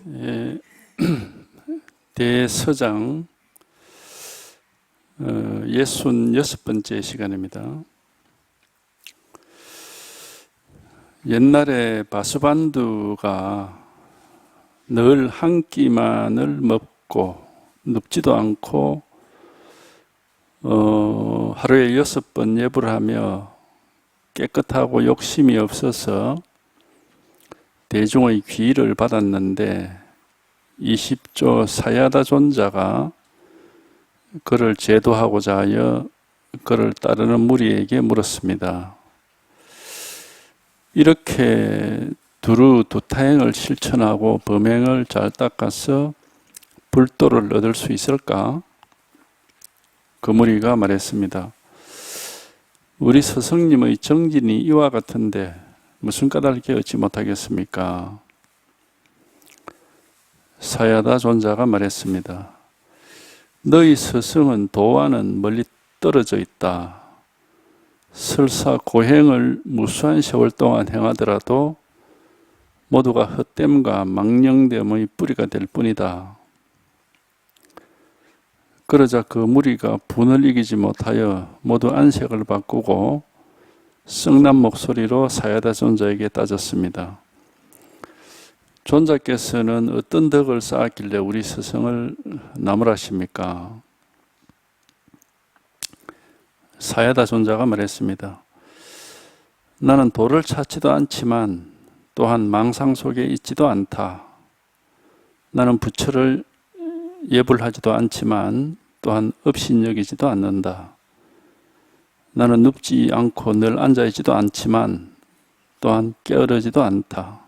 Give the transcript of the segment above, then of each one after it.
예, 대서장 66번째 시간입니다. 옛날에 바수반두가 늘 한 끼만을 먹고 눕지도 않고 하루에 6번 예불을 하며 깨끗하고 욕심이 없어서 대중의 귀의를 받았는데 20조 사야다 존자가 그를 제도하고자 하여 그를 따르는 무리에게 물었습니다. 이렇게 두루 두타행을 실천하고 범행을 잘 닦아서 불도를 얻을 수 있을까? 그 무리가 말했습니다. 우리 스승님의 정진이 이와 같은데 무슨 까닭에 얻지 못하겠습니까? 사야다 존자가 말했습니다. 너희 스승은 도와는 멀리 떨어져 있다. 설사 고행을 무수한 세월 동안 행하더라도 모두가 헛됨과 망령됨의 뿌리가 될 뿐이다. 그러자 그 무리가 분을 이기지 못하여 모두 안색을 바꾸고 썩난 목소리로 사야다 존자에게 따졌습니다. 존자께서는 어떤 덕을 쌓았길래 우리 스승을 나무라십니까? 사야다 존자가 말했습니다. 나는 도를 찾지도 않지만 또한 망상 속에 있지도 않다. 나는 부처를 예불하지도 않지만 또한 업신여기지도 않는다. 나는 눕지 않고 늘 앉아있지도 않지만 또한 게으르지도 않다.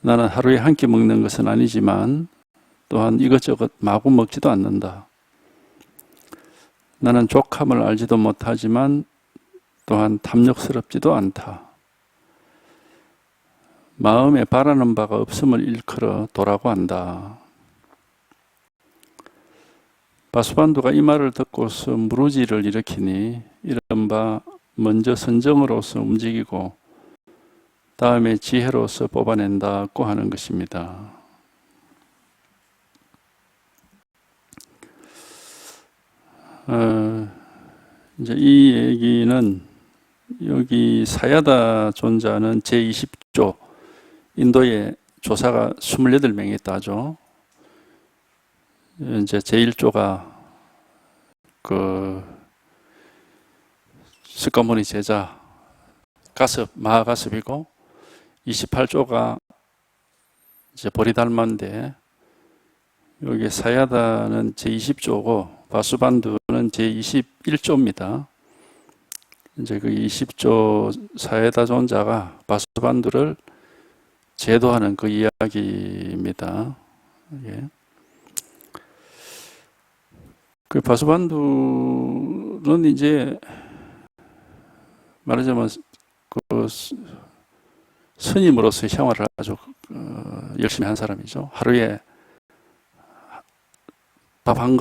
나는 하루에 한 끼 먹는 것은 아니지만 또한 이것저것 마구 먹지도 않는다. 나는 족함을 알지도 못하지만 또한 탐욕스럽지도 않다. 마음에 바라는 바가 없음을 일컬어 도라고 한다. 바수반두가 이 말을 듣고서 무르지를 일으키니 이른바 먼저 선정으로서 움직이고 다음에 지혜로서 뽑아낸다고 하는 것입니다. 이제 이 얘기는 여기 사야다 존자는 제20조 인도에 조사가 28명이 있다죠. 이제 제1조가 그 석가모니 제자 가섭 마하가섭이고 28조가 이제 보리달마인데 여기 사야다는 제20조고 바수반두는 제21조입니다. 이제 그 20조 사야다 존자가 바수반두를 제도하는 그 이야기입니다. 예. 그 바수반두는 이제 말하자면 그 스님으로서의 생활을 아주 열심히 한 사람이죠. 하루에 밥 한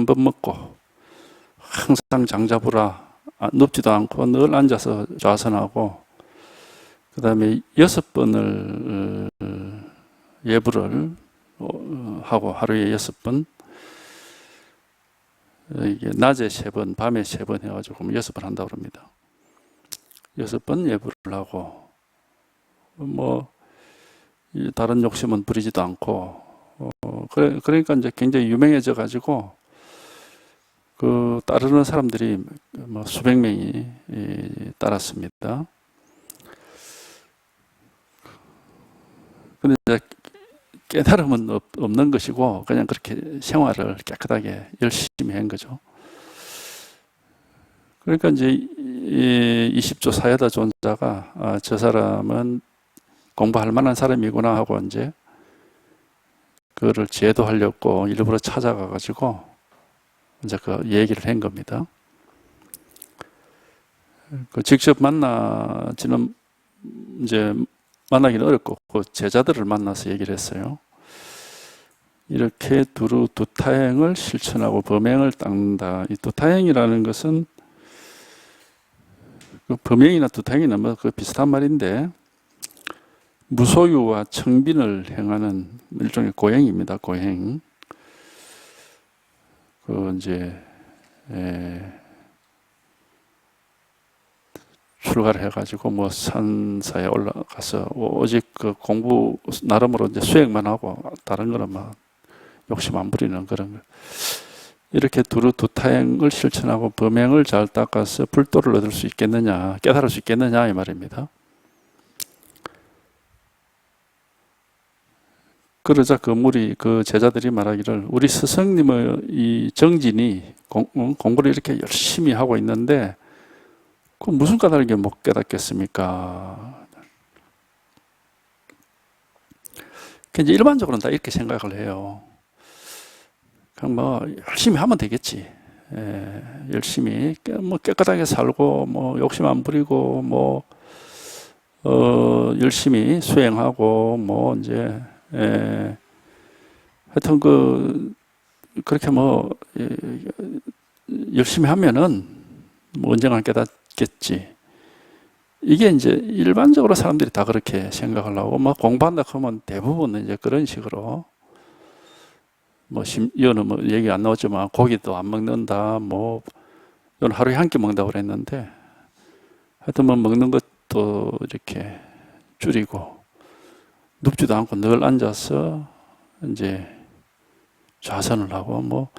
번 먹고 항상 장자부라 눕지도 않고 늘 앉아서 좌선하고 그 다음에 6번을 예불을 하고 하루에 6번 이게 낮에 3번, 밤에 3번 해가지고 6번 한다고 합니다. 6번 예불을 하고 뭐 다른 욕심은 부리지도 않고 그러니까 이제 굉장히 유명해져 가지고 그 따르는 사람들이 뭐 수백 명이 따랐습니다. 근데 이제 깨달음은 없는 것이고 그냥 그렇게 생활을 깨끗하게 열심히 한 거죠. 그러니까 이제 20조 사야다 존자가 저 사람은 공부할 만한 사람이구나 하고 이제 그거를 제도하려고 일부러 찾아가 가지고 이제 그 얘기를 한 겁니다. 그 직접 만나기는 어렵고 그 제자들을 만나서 얘기를 했어요. 이렇게 두루 두타행을 실천하고 범행을 닦는다. 이 두타행이라는 것은 그 범행이나 두타행이나 뭐 그 비슷한 말인데 무소유와 청빈을 행하는 일종의 고행입니다. 고행. 그 이제 출가를 해가지고 뭐 산사에 올라가서 오직 그 공부 나름으로 이제 수행만 하고 다른 거는 막 욕심 안 부리는 그런 거. 이렇게 두루두타행을 실천하고 범행을 잘 닦아서 불도를 얻을 수 있겠느냐, 깨달을 수 있겠느냐 이 말입니다. 그러자 그 제자들이 말하기를 우리 스승님의 이 정진이 공부를 이렇게 열심히 하고 있는데 그 무슨 까닭에 못 깨닫겠습니까? 이제 일반적으로는 다 이렇게 생각을 해요. 그냥 뭐 열심히 하면 되겠지. 열심히 뭐 깨끗하게 살고 뭐 욕심 안 부리고 뭐 열심히 수행하고 뭐 이제 하여튼 그렇게 뭐 열심히 하면은 뭐 언젠가 깨닫겠지. 이게 이제 일반적으로 사람들이 다 그렇게 생각을 하고 뭐 공부한다 하면 대부분 이제 그런 식으로 뭐 이거는 뭐 얘기 안 나왔지만 고기도 안 먹는다 뭐 이건 하루에 한 끼 먹는다고 그랬는데 하여튼 뭐 먹는 것도 이렇게 줄이고 눕지도 않고 늘 앉아서 이제 좌선을 하고 뭐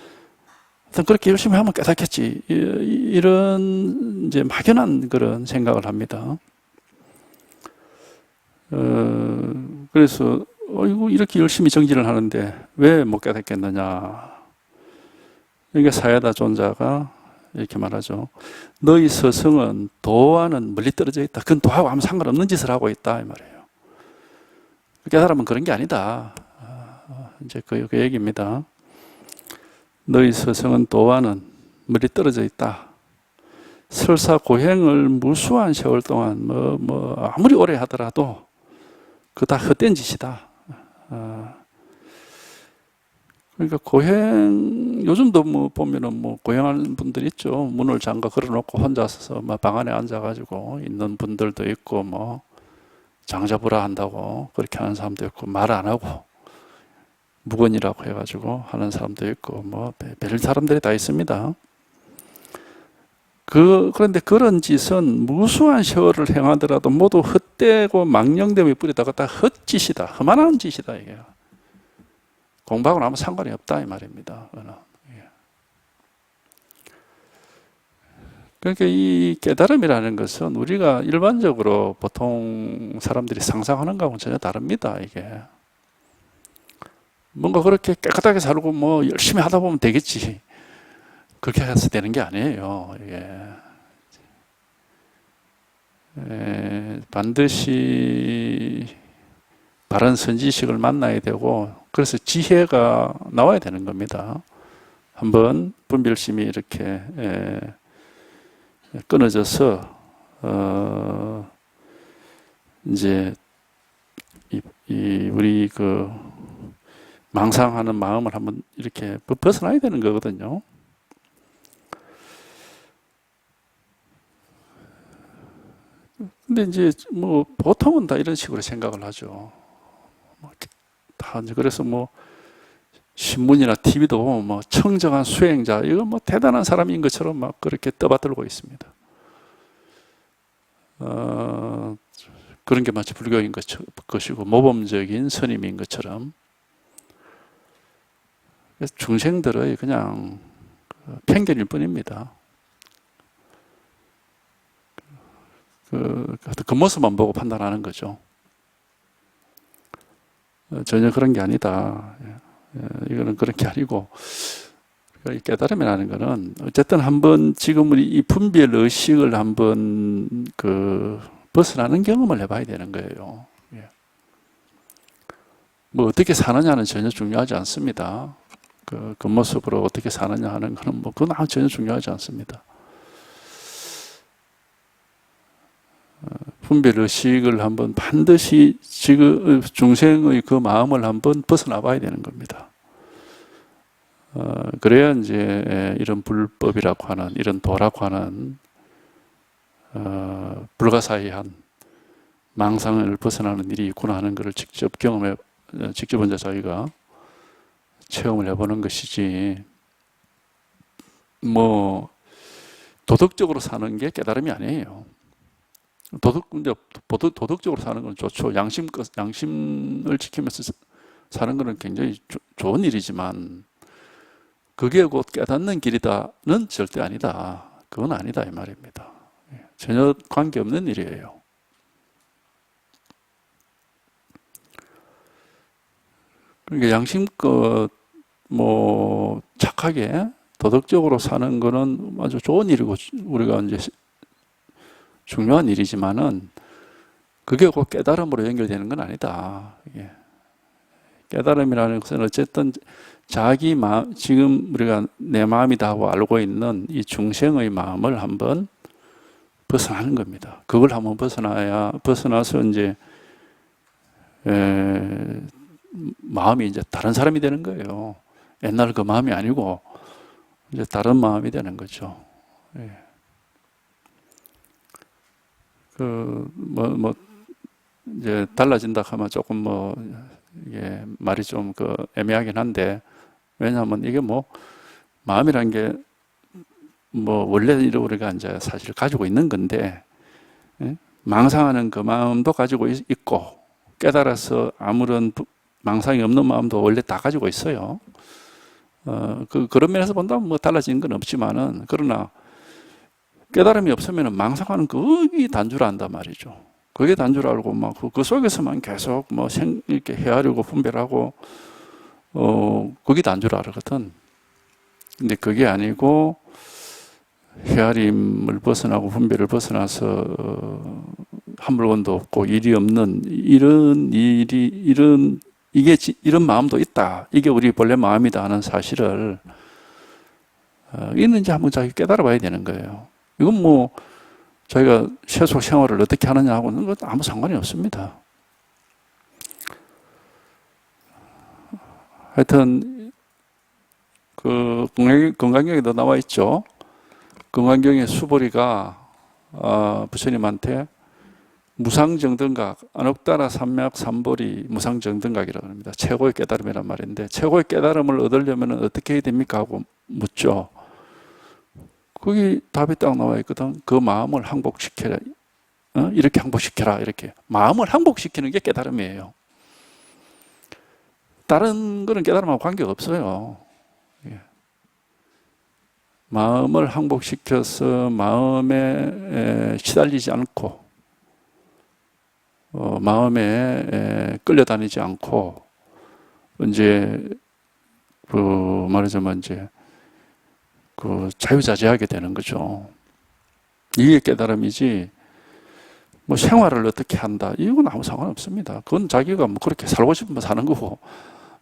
하여튼 그렇게 열심히 하면 깨닫겠지 이런 이제 막연한 그런 생각을 합니다. 그래서 이렇게 열심히 정진을 하는데 왜 못 깨닫겠느냐. 그러니까 사야다 존자가 이렇게 말하죠. 너희 스승은 도와는 멀리 떨어져 있다. 그건 도하고 아무 상관없는 짓을 하고 있다 이 말이에요. 깨달으면 그런 게 아니다. 이제 그 얘기입니다. 너희 스승은 도와는 멀리 떨어져 있다. 설사 고행을 무수한 세월 동안 뭐 아무리 오래 하더라도 그거 다 헛된 짓이다. 그러니까 고행 요즘도 뭐 보면은 뭐 고행하는 분들 있죠. 문을 잠가 걸어놓고 혼자서 막 방 안에 앉아가지고 있는 분들도 있고 뭐 장자부라 한다고 그렇게 하는 사람도 있고 말 안 하고 무건이라고 해가지고 하는 사람도 있고 뭐 별 사람들이 다 있습니다. 그런데 그런 짓은 무수한 세월을 행하더라도 모두 헛되고 망령됨이 뿌리다가 다 헛짓이다. 험한 짓이다 이게. 공부하고는 아무 상관이 없다 이 말입니다. 그러니까 이 깨달음이라는 것은 우리가 일반적으로 보통 사람들이 상상하는 거하고는 전혀 다릅니다. 이게 뭔가 그렇게 깨끗하게 살고 뭐 열심히 하다 보면 되겠지. 그렇게 해서 되는 게 아니에요. 이게 반드시 바른 선지식을 만나야 되고 그래서 지혜가 나와야 되는 겁니다. 한번 분별심이 이렇게 끊어져서 이제 우리 그 망상하는 마음을 한번 이렇게 벗어나야 되는 거거든요. 근데 이제 뭐 보통은 다 이런 식으로 생각을 하죠. 다 이제 그래서 뭐 신문이나 TV도 보면 뭐 청정한 수행자 이거 뭐 대단한 사람인 것처럼 막 그렇게 떠받들고 있습니다. 그런 게 마치 불교인 것이고 모범적인 스님인 것처럼 중생들의 그냥 편견일 뿐입니다. 그 모습만 보고 판단하는 거죠. 전혀 그런 게 아니다. 이거는 그런 게 아니고 깨달음이라는 거는 어쨌든 한번 지금 우리 이 분별 의식을 한번 벗어나는 경험을 해봐야 되는 거예요. 뭐 어떻게 사느냐는 전혀 중요하지 않습니다. 그 모습으로 어떻게 사느냐 하는 거는 뭐 그건 전혀 중요하지 않습니다. 분별 의식을 한번 반드시 지금 중생의 그 마음을 한번 벗어나 봐야 되는 겁니다. 그래야 이제 이런 불법이라고 하는 이런 도라고 하는 불가사의한 망상을 벗어나는 일이 있구나 하는 것을 직접 이제 저희가 체험을 해보는 것이지, 뭐, 도덕적으로 사는 게 깨달음이 아니에요. 도덕적으로 사는 건 좋죠. 양심을 지키면서 사는 것은 굉장히 좋은 일이지만, 그게 곧 깨닫는 길이다는 절대 아니다. 그건 아니다, 이 말입니다. 전혀 관계없는 일이에요. 그러니까 양심껏, 착하게, 도덕적으로 사는 거는 아주 좋은 일이고, 우리가 이제 중요한 일이지만은, 그게 곧 깨달음으로 연결되는 건 아니다. 깨달음이라는 것은 어쨌든 자기 마음, 지금 우리가 내 마음이다 하고 알고 있는 이 중생의 마음을 한번 벗어나는 겁니다. 그걸 한번 벗어나서 이제, 마음이 이제 다른 사람이 되는 거예요. 옛날 그 마음이 아니고, 이제 다른 마음이 되는 거죠. 이제 달라진다 하면 조금 이게 말이 좀 애매하긴 한데, 왜냐하면 이게 마음이란 게 원래 우리가 이제 사실 가지고 있는 건데, 망상하는 그 마음도 가지고 있고, 깨달아서 아무런 망상이 없는 마음도 원래 다 가지고 있어요. 그런 면에서 본다면 달라지는 건 없지만은, 그러나 깨달음이 없으면 망상하는 그게 단줄 안단 말이죠. 그게 단줄 알고 그 속에서만 계속 이렇게 헤아리고 분별하고, 그게 단줄 알거든. 근데 그게 아니고, 헤아림을 벗어나고 분별을 벗어나서 한 물건도 없고 일이 없는 이런 마음도 있다. 이게 우리 본래 마음이다 하는 사실을 있는지 한번 자기 깨달아 봐야 되는 거예요. 이건 저희가 세속 생활을 어떻게 하느냐 하고는 것 아무 상관이 없습니다. 하여튼 건강경에도 나와 있죠. 건강경의 수보리가 부처님한테 무상정등각, 안옥다라 삼맥 삼보리 무상정등각이라고 합니다. 최고의 깨달음이란 말인데, 최고의 깨달음을 얻으려면 어떻게 해야 됩니까? 하고 묻죠. 거기 답이 딱 나와 있거든. 그 마음을 항복시켜라. 이렇게 항복시켜라. 이렇게. 마음을 항복시키는 게 깨달음이에요. 다른 거는 깨달음하고 관계가 없어요. 마음을 항복시켜서 마음에 시달리지 않고, 마음에 끌려다니지 않고, 이제, 말하자면 이제, 자유자재하게 되는 거죠. 이게 깨달음이지, 생활을 어떻게 한다. 이건 아무 상관없습니다. 그건 자기가 그렇게 살고 싶으면 사는 거고,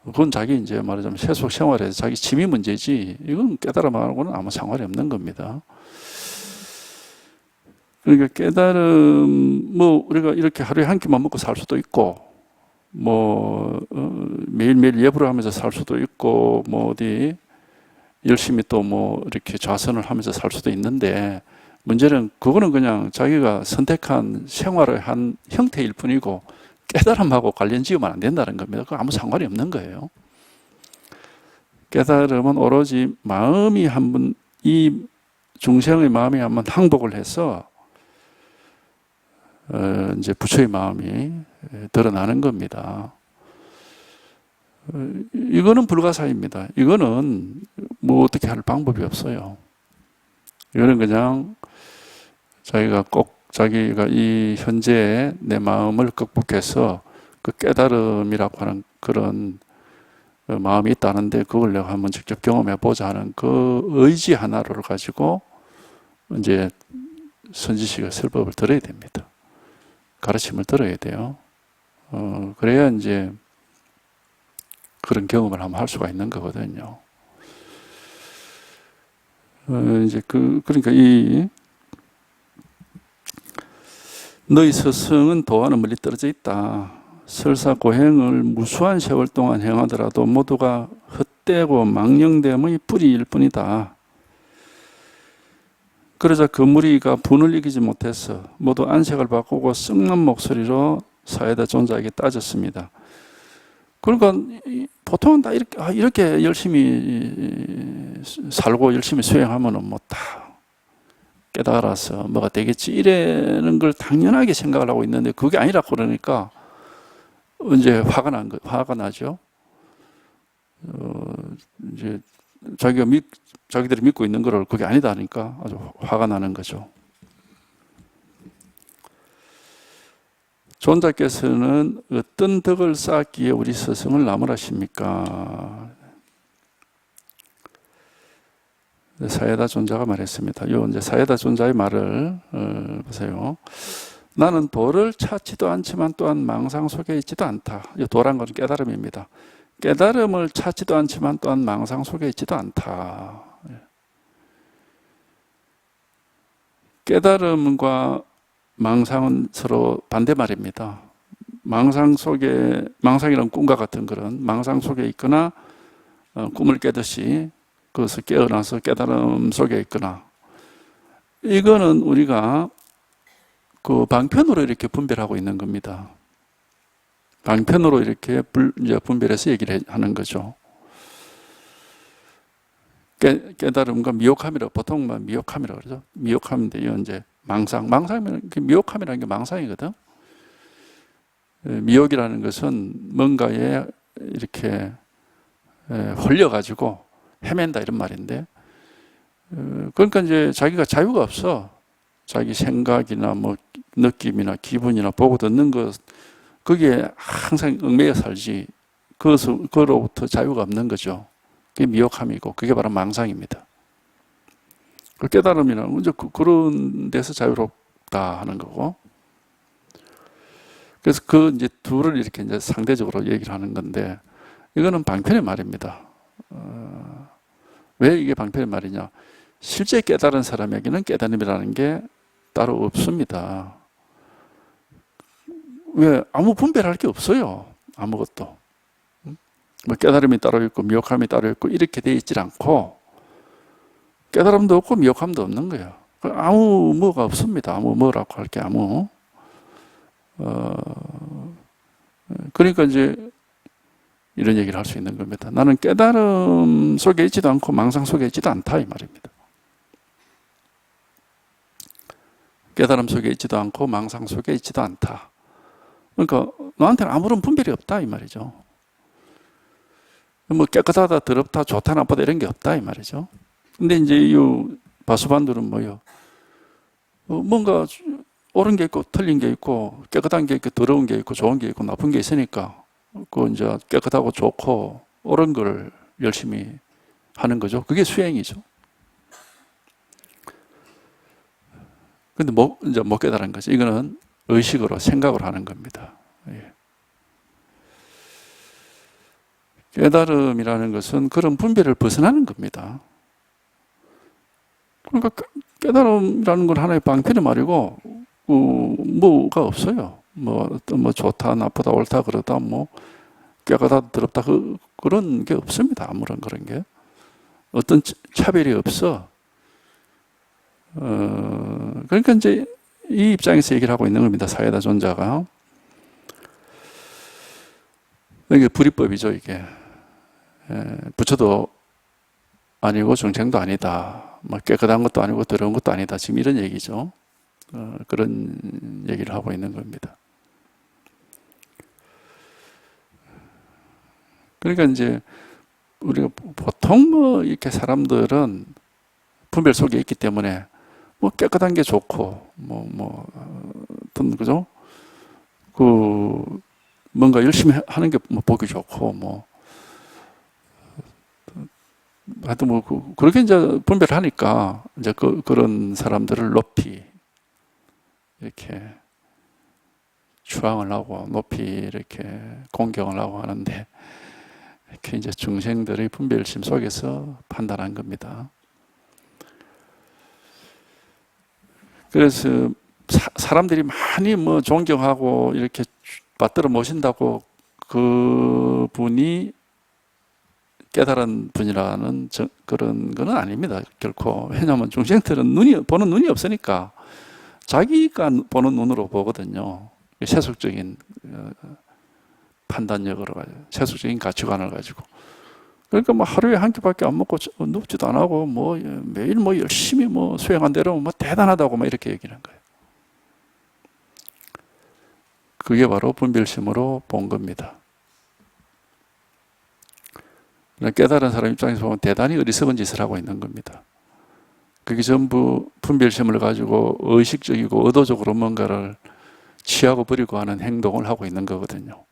그건 자기 이제 말하자면 세속 생활에서 자기 취미 문제지, 이건 깨달음하고는 아무 상관이 없는 겁니다. 그러니까 깨달음, 우리가 이렇게 하루에 한 끼만 먹고 살 수도 있고, 매일매일 예불을 하면서 살 수도 있고, 어디, 열심히 또 이렇게 좌선을 하면서 살 수도 있는데, 문제는 그거는 그냥 자기가 선택한 생활의 한 형태일 뿐이고, 깨달음하고 관련 지으면 안 된다는 겁니다. 그거 아무 상관이 없는 거예요. 깨달음은 오로지 마음이 이 중생의 마음이 한번 항복을 해서, 이제 부처의 마음이 드러나는 겁니다. 이거는 불가사의입니다. 이거는 어떻게 할 방법이 없어요. 이거는 그냥 자기가 이 현재의 내 마음을 극복해서 그 깨달음이라고 하는 그런 마음이 있다는데, 그걸 내가 한번 직접 경험해 보자 하는 그 의지 하나를 가지고 이제 선지식의 설법을 들어야 됩니다. 가르침을 들어야 돼요. 그래야 이제 그런 경험을 한번 할 수가 있는 거거든요. 이제 그러니까 너희 스승은 도와는 멀리 떨어져 있다. 설사 고행을 무수한 세월 동안 행하더라도 모두가 헛되고 망령됨의 뿌리일 뿐이다. 그러자 그 무리가 분을 이기지 못해서 모두 안색을 바꾸고 썩는 목소리로 사에다 존자에게 따졌습니다. 그러니까 보통은 다 이렇게 열심히 살고 열심히 수행하면은 뭐 다 깨달아서 뭐가 되겠지 이러는 걸 당연하게 생각을 하고 있는데 그게 아니라고 그러니까 이제 화가 나죠. 이제 자기들이 믿고 있는 거를 그게 아니다 하니까 아주 화가 나는 거죠. 존자께서는 어떤 덕을 쌓기에 우리 스승을 나무라십니까? 사에다 존자가 말했습니다. 요 이제 사에다 존자의 말을 보세요. 나는 도를 찾지도 않지만 또한 망상 속에 있지도 않다. 이 도란 것은 깨달음입니다. 깨달음을 찾지도 않지만 또한 망상 속에 있지도 않다. 깨달음과 망상은 서로 반대말입니다. 망상이란 꿈과 같은 그런 망상 속에 있거나 꿈을 깨듯이 그것을 깨어나서 깨달음 속에 있거나 이거는 우리가 그 방편으로 이렇게 분별하고 있는 겁니다. 방편으로 이렇게 분별해서 얘기를 하는 거죠. 깨달음과 미혹함이라고 보통 미혹함이라고 그러죠. 미혹함인데 이제 망상이면 미혹함이라는 게 망상이거든. 미혹이라는 것은 뭔가에 이렇게 홀려가지고 헤맨다 이런 말인데, 그러니까 이제 자기가 자유가 없어. 자기 생각이나 뭐 느낌이나 기분이나 보고 듣는 것, 거기에 항상 얽매여 살지. 그로부터 자유가 없는 거죠. 그게 미혹함이고, 그게 바로 망상입니다. 그 깨달음이라는 건 그런 데서 자유롭다 하는 거고. 그래서 이제 둘을 이렇게 이제 상대적으로 얘기를 하는 건데, 이거는 방편의 말입니다. 왜 이게 방편의 말이냐? 실제 깨달은 사람에게는 깨달음이라는 게 따로 없습니다. 왜? 아무 분별할 게 없어요. 아무것도. 뭐 깨달음이 따로 있고 미혹함이 따로 있고 이렇게 돼 있질 않고 깨달음도 없고 미혹함도 없는 거예요. 아무 뭐가 없습니다. 아무 뭐라고 할 게 그러니까 이제 이런 얘기를 할 수 있는 겁니다. 나는 깨달음 속에 있지도 않고 망상 속에 있지도 않다 이 말입니다. 깨달음 속에 있지도 않고 망상 속에 있지도 않다. 그러니까 너한테는 아무런 분별이 없다 이 말이죠. 뭐 깨끗하다, 더럽다, 좋다, 나쁘다 이런 게 없다 이 말이죠. 근데 이제 이 바수반들은 뭐요? 뭔가 옳은 게 있고 틀린 게 있고 깨끗한 게 있고 더러운 게 있고 좋은 게 있고 나쁜 게 있으니까 그 이제 깨끗하고 좋고 옳은 걸 열심히 하는 거죠. 그게 수행이죠. 근데 이제 못 깨달은 거죠. 이거는 의식으로 생각으로 하는 겁니다. 예. 깨달음이라는 것은 그런 분별을 벗어나는 겁니다. 그러니까 깨달음이라는 건 하나의 방편의 말이고 뭐가 없어요. 뭐 좋다, 나쁘다, 옳다, 그러다, 뭐 깨끗하다, 더럽다 그런 게 없습니다. 아무런 그런 게 어떤 차별이 없어. 그러니까 이제 이 입장에서 얘기를 하고 있는 겁니다. 사에다 존자가. 이게 불이법이죠. 이게 부처도 아니고 정생도 아니다. 뭐 깨끗한 것도 아니고 더러운 것도 아니다. 지금 이런 얘기죠. 그런 얘기를 하고 있는 겁니다. 그러니까 이제 우리가 보통 뭐 이렇게 사람들은 분별 속에 있기 때문에 뭐 깨끗한 게 좋고 어떤 그죠? 뭔가 열심히 하는 게 뭐 보기 좋고 하여튼 그렇게 이제 분별하니까 이제 그런 사람들을 높이 이렇게 추앙을 하고 높이 이렇게 공경을 하고 하는데 이렇게 이제 중생들의 분별심 속에서 판단한 겁니다. 그래서 사람들이 많이 뭐 존경하고 이렇게 받들어 모신다고 그 분이 깨달은 분이라는 그런 거는 아닙니다. 결코. 왜냐하면 중생들은 보는 눈이 없으니까 자기가 보는 눈으로 보거든요. 세속적인 판단력으로 가지고, 세속적인 가치관을 가지고. 그러니까 뭐 하루에 한 끼밖에 안 먹고 눕지도 안 하고 뭐 매일 뭐 열심히 뭐 수행한 대로 뭐 대단하다고 막 이렇게 얘기하는 거예요. 그게 바로 분별심으로 본 겁니다. 깨달은 사람 입장에서 보면 대단히 어리석은 짓을 하고 있는 겁니다. 그게 전부 분별심을 가지고 의식적이고 의도적으로 뭔가를 취하고 버리고 하는 행동을 하고 있는 거거든요.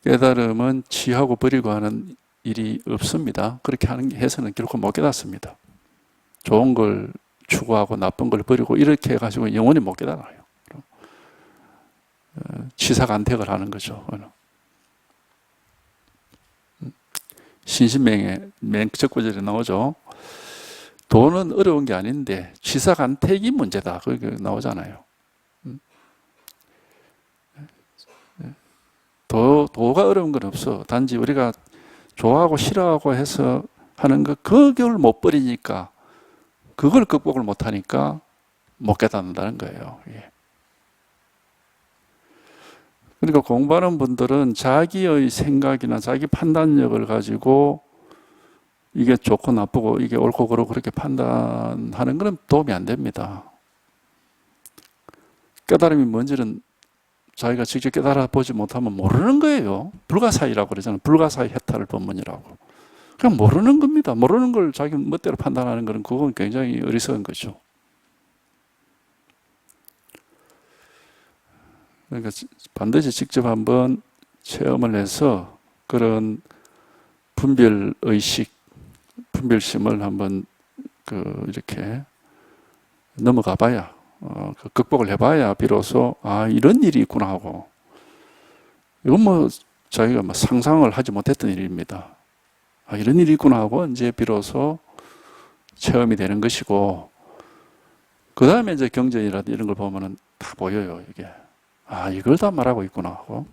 깨달음은 취하고 버리고 하는 일이 없습니다. 그렇게 해서는 결코 못 깨닫습니다. 좋은 걸 추구하고 나쁜 걸 버리고 이렇게 해가지고 영원히 못 깨달아요. 취사간택을 하는 거죠. 신신명에 첫 구절에 나오죠. 도는 어려운 게 아닌데 취사간택이 문제다. 그게 나오잖아요. 도가 어려운 건 없어. 단지 우리가 좋아하고 싫어하고 해서 하는 그걸 못 버리니까, 그걸 극복을 못 하니까 못 깨닫는다는 거예요. 그러니까 공부하는 분들은 자기의 생각이나 자기 판단력을 가지고 이게 좋고 나쁘고 이게 옳고 그르고 그렇게 판단하는 건 도움이 안 됩니다. 깨달음이 뭔지는 자기가 직접 깨달아 보지 못하면 모르는 거예요. 불가사의라고 그러잖아요. 불가사의 해탈 법문이라고. 그냥 모르는 겁니다. 모르는 걸 자기 멋대로 판단하는 것은 그건 굉장히 어리석은 거죠. 그러니까 반드시 직접 한번 체험을 해서 그런 분별의식, 분별심을 한번 이렇게 넘어가 봐야, 극복을 해봐야 비로소 이런 일이 있구나 하고, 이건 뭐 자기가 뭐 상상을 하지 못했던 일입니다. 이런 일이 있구나 하고 이제 비로소 체험이 되는 것이고, 그 다음에 이제 경전이라든지 이런 걸 보면은 다 보여요, 이게. 이걸 다 말하고 있구나 하고.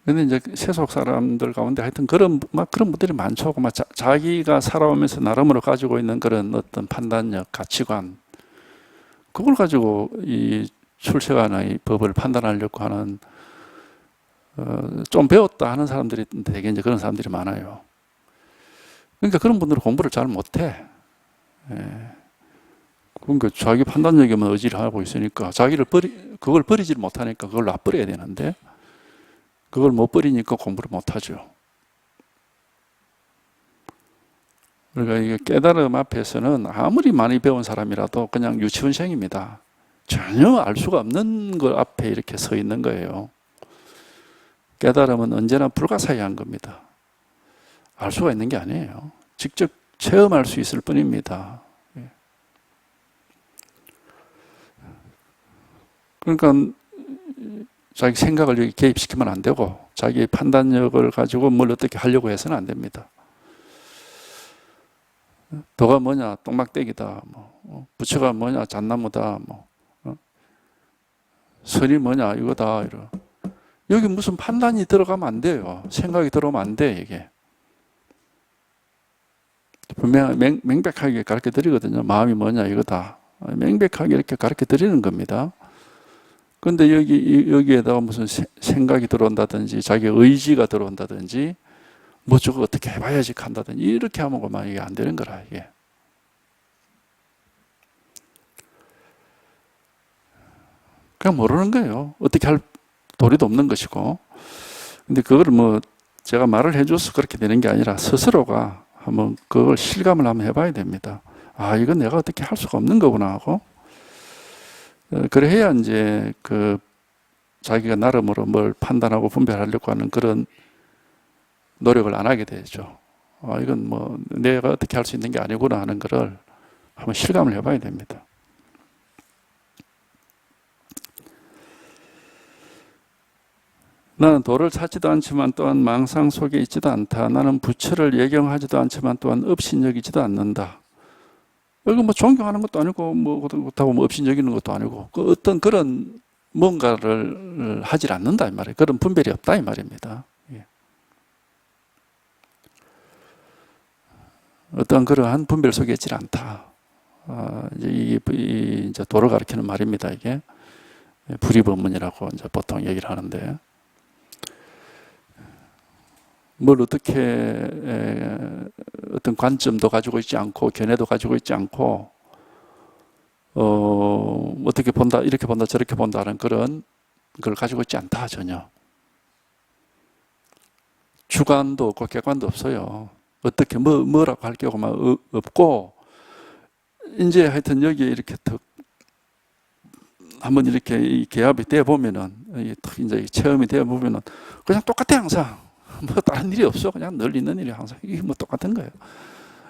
근데 이제 세속 사람들 가운데 하여튼 그런 분들이 많죠. 자기가 살아오면서 나름으로 가지고 있는 그런 어떤 판단력, 가치관, 그걸 가지고 이 출세관의 법을 판단하려고 하는, 좀 배웠다 하는 사람들이 되게 이제 그런 사람들이 많아요. 그러니까 그런 분들은 공부를 잘 못해. 그러니까 자기 판단력에만 의지를 하고 있으니까 그걸 버리지를 못하니까 그걸 놔버려야 되는데, 그걸 못 버리니까 공부를 못하죠. 그러니까 이게 깨달음 앞에서는 아무리 많이 배운 사람이라도 그냥 유치원생입니다. 전혀 알 수가 없는 것 앞에 이렇게 서 있는 거예요. 깨달음은 언제나 불가사의한 겁니다. 알 수가 있는 게 아니에요. 직접 체험할 수 있을 뿐입니다. 그러니까 자기 생각을 여기 개입시키면 안 되고 자기의 판단력을 가지고 뭘 어떻게 하려고 해서는 안 됩니다. 도가 뭐냐? 똥막대기다. 부처가 뭐냐? 잣나무다. 선이 뭐냐? 이거다. 이러. 여기 무슨 판단이 들어가면 안 돼요. 생각이 들어오면 안 돼, 이게. 분명 명백하게 가르쳐 드리거든요. 마음이 뭐냐? 이거다. 명백하게 이렇게 가르쳐 드리는 겁니다. 근데 여기에다가 무슨 생각이 들어온다든지, 자기 의지가 들어온다든지, 뭐 저거 어떻게 해봐야지 한다든지, 이렇게 하면 그만 이게 안 되는 거라, 이게. 그냥 모르는 거예요. 어떻게 할 도리도 없는 것이고. 근데 그걸 뭐 제가 말을 해줘서 그렇게 되는 게 아니라 스스로가 한번 그걸 실감을 한번 해봐야 됩니다. 이건 내가 어떻게 할 수가 없는 거구나 하고. 그래야 이제 자기가 나름으로 뭘 판단하고 분별하려고 하는 그런 노력을 안 하게 되죠. 이건 뭐 내가 어떻게 할 수 있는 게 아니구나 하는 거를 한번 실감을 해봐야 됩니다. 나는 도를 찾지도 않지만 또한 망상 속에 있지도 않다. 나는 부처를 예경하지도 않지만 또한 업신여기지도 않는다. 여기 뭐 존경하는 것도 아니고 뭐 그렇다고 뭐 업신여기는 것도 아니고 어떤 그런 뭔가를 하질 않는다 이 말이에요. 그런 분별이 없다 이 말입니다. 어떤 그러한 분별 속에 있지 않다. 이제 도를 가리키는 말입니다. 이게 불이법문이라고 이제 보통 얘기를 하는데, 뭘 어떻게 어떤 관점도 가지고 있지 않고 견해도 가지고 있지 않고 어떻게 본다, 이렇게 본다, 저렇게 본다는 그런 걸 가지고 있지 않다 전혀. 주관도 없고 객관도 없어요. 어떻게 뭐라고 할 경우가 없고, 이제 하여튼 여기에 이렇게 턱 한번 이렇게 개합이 되어 보면은, 이제 체험이 되어 보면은 그냥 똑같아 항상. 뭐 다른 일이 없어. 그냥 늘 있는 일이 항상 이게 뭐 똑같은 거예요.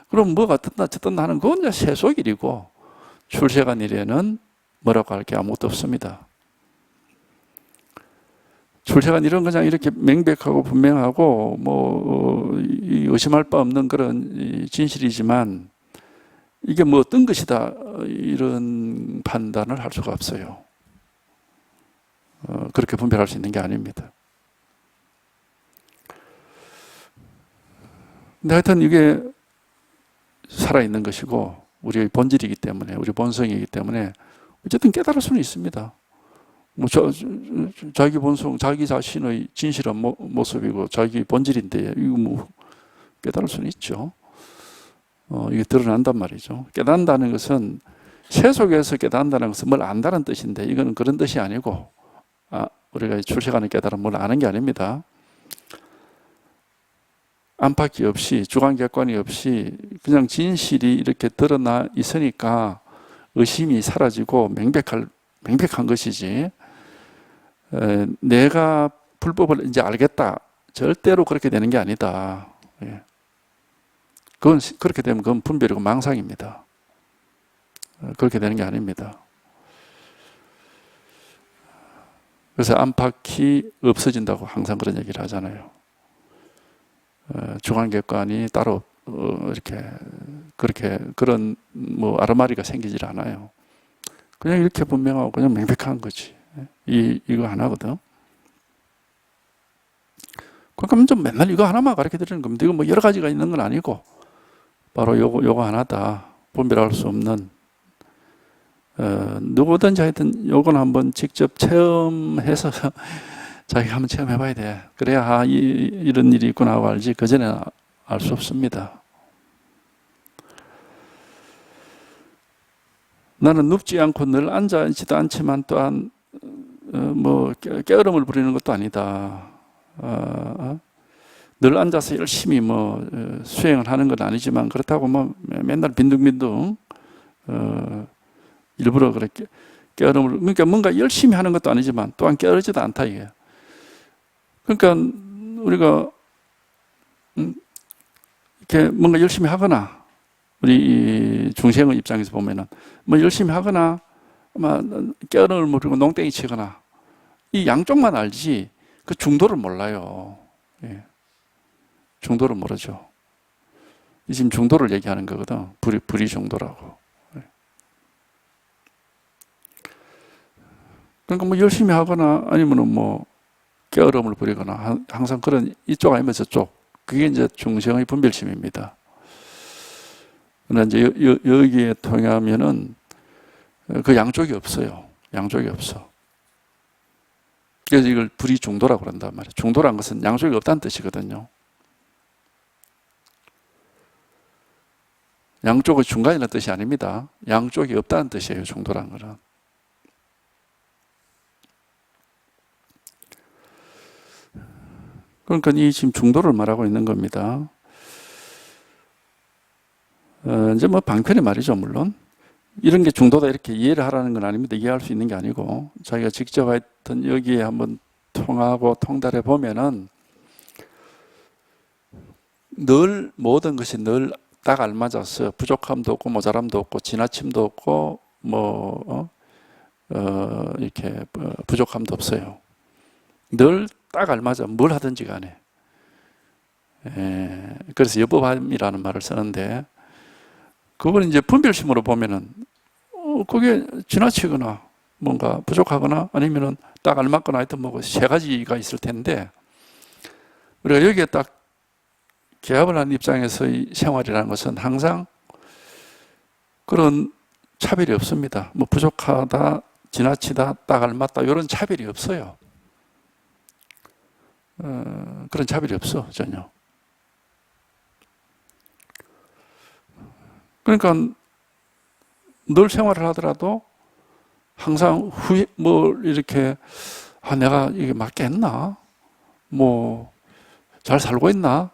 그럼 뭐가 뜬다 저뜬다 하는 건 이제 세속일이고, 출세간 일에는 뭐라고 할 게 아무것도 없습니다. 출세간 일은 그냥 이렇게 명백하고 분명하고 뭐 의심할 바 없는 그런 진실이지만, 이게 뭐 어떤 것이다 이런 판단을 할 수가 없어요. 그렇게 분별할 수 있는 게 아닙니다. 근데 하여튼 이게 살아있는 것이고 우리의 본질이기 때문에, 우리 본성이기 때문에 어쨌든 깨달을 수는 있습니다. 뭐 자기 본성, 자기 자신의 진실한 모습이고 자기 본질인데 이거 뭐 깨달을 수는 있죠. 이게 드러난단 말이죠. 깨닫는다는 것은, 세속에서 깨닫는다는 것은 뭘 안다는 뜻인데, 이거는 그런 뜻이 아니고, 우리가 출세간을 깨달으면 뭘 아는 게 아닙니다. 안팎이 없이, 주관객관이 없이 그냥 진실이 이렇게 드러나 있으니까 의심이 사라지고 명백한 것이지, 내가 불법을 이제 알겠다, 절대로 그렇게 되는 게 아니다. 그건 그렇게 되면 그건 분별이고 망상입니다. 그렇게 되는 게 아닙니다. 그래서 안팎이 없어진다고 항상 그런 얘기를 하잖아요. 주관객관이 따로 이렇게 그렇게 그런 뭐 아르마리가 생기질 않아요. 그냥 이렇게 분명하고 그냥 명백한 거지. 이거 하나거든. 그러니까 좀 맨날 이거 하나만 가르쳐 드리는 겁니다. 이거 뭐 여러 가지가 있는 건 아니고 바로 요거 하나다. 분별할 수 없는. 누구든지 하여튼 요건 한번 직접 체험해서 자기가 한번 체험해 봐야 돼. 그래야 이런 일이 있구나 하고 알지, 그전에는 알 수 없습니다. 나는 눕지 않고 늘 앉아 있지도 않지만 또한 뭐 깨어름을 부리는 것도 아니다. 늘 앉아서 열심히 뭐 수행을 하는 건 아니지만, 그렇다고 뭐 맨날 빈둥빈둥 일부러 그렇게 깨어름을, 그러니까 뭔가 열심히 하는 것도 아니지만 또한 깨어르지도 않다 이게. 그러니까 우리가 이렇게 뭔가 열심히 하거나, 우리 중생의 입장에서 보면은 뭐 열심히 하거나 아마 깨어름을 부리고 농땡이 치거나, 이 양쪽만 알지 그 중도를 몰라요. 중도를 모르죠. 지금 중도를 얘기하는 거거든. 불이 중도라고. 그러니까 뭐 열심히 하거나 아니면은 뭐 깨어름을 부리거나 항상 그런, 이쪽 아니면 저쪽. 그게 이제 중생의 분별심입니다. 그러나 이제 여기에 통하면은 그 양쪽이 없어요. 양쪽이 없어. 그래서 이걸 불이 중도라고 그런단 말이에요. 중도란 것은 양쪽이 없다는 뜻이거든요. 양쪽의 중간이라는 뜻이 아닙니다. 양쪽이 없다는 뜻이에요. 중도란 거는. 그러니까 이 지금 중도를 말하고 있는 겁니다. 이제 뭐 방편의 말이죠, 물론. 이런 게 중도다 이렇게 이해를 하라는 건 아닙니다. 이해할 수 있는 게 아니고, 자기가 직접 하여튼 여기에 한번 통하고 통달해 보면은 늘 모든 것이 늘 딱 알맞아서 부족함도 없고 모자람도 없고 지나침도 없고 뭐 이렇게 부족함도 없어요. 늘 딱 알맞아. 뭘 하든지 간에. 그래서 여법함이라는 말을 쓰는데, 그걸 이제 분별심으로 보면은 그게 지나치거나 뭔가 부족하거나 아니면은 딱 알맞거나 하여튼 뭐 세 가지가 있을 텐데, 우리가 여기에 딱 개합을 하는 입장에서의 생활이라는 것은 항상 그런 차별이 없습니다. 뭐 부족하다, 지나치다, 딱 알맞다 이런 차별이 없어요. 그런 차별이 없어 전혀. 그러니까 늘 생활을 하더라도 항상 이렇게 내가 이게 맞겠나? 뭐 잘 살고 있나?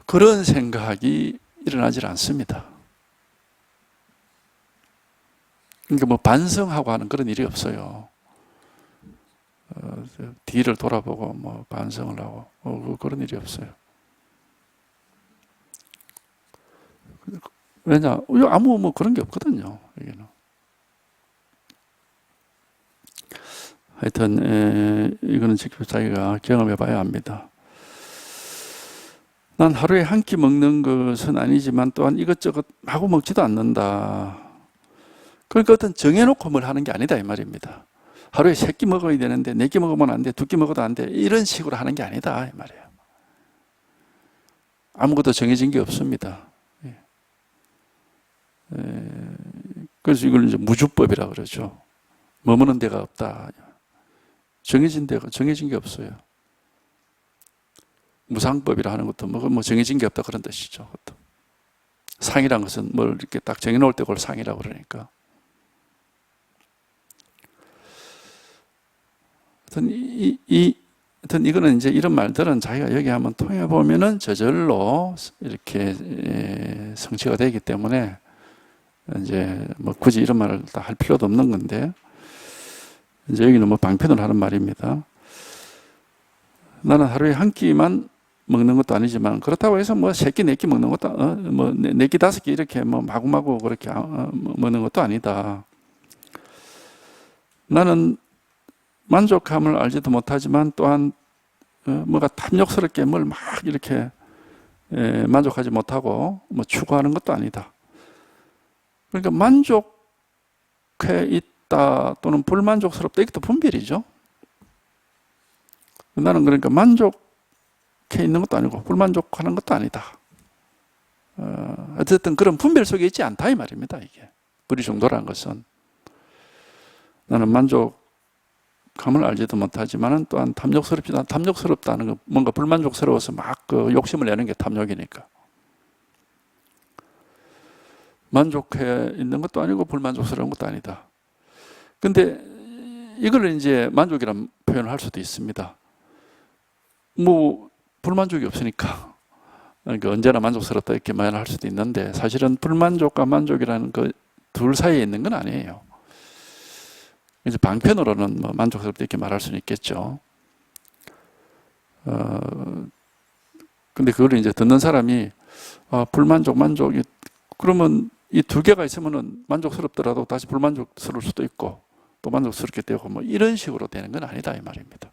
그런 생각이 일어나질 않습니다. 그러니까 뭐 반성하고 하는 그런 일이 없어요. 뒤를 돌아보고 뭐 반성을 하고 그런 일이 없어요. 왜냐? 아무 뭐 그런 게 없거든요. 여기는. 하여튼 이거는 직접 자기가 경험해 봐야 합니다. 난 하루에 한 끼 먹는 것은 아니지만 또한 이것저것 하고 먹지도 않는다. 그러니까 어떤 정해놓고 뭘 하는 게 아니다 이 말입니다. 하루에 3끼 먹어야 되는데 4끼 먹으면 안 돼, 2끼 먹어도 안 돼, 이런 식으로 하는 게 아니다 이 말이에요. 아무것도 정해진 게 없습니다. 그래서 이걸 이제 무주법이라고 그러죠. 머무는 데가 없다. 정해진 게 없어요. 무상법이라 하는 것도 뭐 정해진 게 없다 그런 뜻이죠. 그것도. 상이란 것은 뭘 이렇게 딱 정해놓을 때 그걸 상이라고 그러니까. 하여튼 이거는 이제 이런 말들은 자기가 여기 한번 통해 보면은 저절로 이렇게 성취가 되기 때문에 이제 뭐 굳이 이런 말을 다 할 필요도 없는 건데, 이제 여기는 뭐 방편을 하는 말입니다. 나는 하루에 한 끼만 먹는 것도 아니지만 그렇다고 해서 뭐 3끼, 4끼 먹는 것도 뭐 4끼, 5끼 이렇게 뭐 마구마구 그렇게 먹는 것도 아니다. 나는 만족함을 알지도 못하지만 또한 뭐가 탐욕스럽게 뭘 막 이렇게 만족하지 못하고 뭐 추구하는 것도 아니다. 그러니까 만족해 있다 또는 불만족스럽다, 이것도 분별이죠. 나는 그러니까 만족해 있는 것도 아니고 불만족하는 것도 아니다. 어쨌든 그런 분별 속에 있지 않다 이 말입니다. 이게 불이중도라는 것은 나는 만족함을 알지도 못하지만 또한 탐욕스럽다는 거, 뭔가 불만족스러워서 막 그 욕심을 내는 게 탐욕이니까. 만족해 있는 것도 아니고 불만족스러운 것도 아니다. 근데 이걸 이제 만족이라는 표현을 할 수도 있습니다. 뭐 불만족이 없으니까 그러니까 언제나 만족스럽다 이렇게 말을 할 수도 있는데, 사실은 불만족과 만족이라는 그 둘 사이에 있는 건 아니에요. 이제 방편으로는 뭐 만족스럽다 이렇게 말할 수는 있겠죠. 근데 그걸 이제 듣는 사람이 불만족, 만족이 그러면 이 두 개가 있으면은 만족스럽더라도 다시 불만족스러울 수도 있고 또 만족스럽게 되고 뭐 이런 식으로 되는 건 아니다 이 말입니다.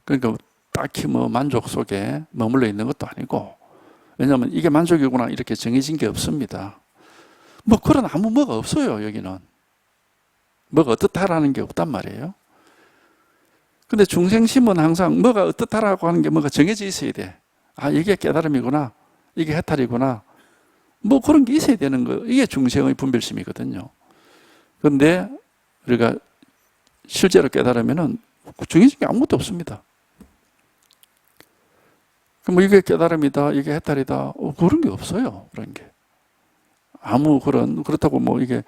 그러니까 딱히 뭐 만족 속에 머물러 있는 것도 아니고, 왜냐하면 이게 만족이구나 이렇게 정해진 게 없습니다. 뭐 그런 아무 뭐가 없어요. 여기는 뭐가 어떻다라는 게 없단 말이에요. 근데 중생심은 항상 뭐가 어떻다라고 하는 게 뭐가 정해져 있어야 돼. 이게 깨달음이구나, 이게 해탈이구나, 뭐 그런 게 있어야 되는 거예요. 이게 중생의 분별심이거든요. 그런데 우리가 실제로 깨달으면은 정해진 게 아무것도 없습니다. 뭐 이게 깨달음이다, 이게 해탈이다, 그런 게 없어요. 그런 게 그렇다고 뭐 이게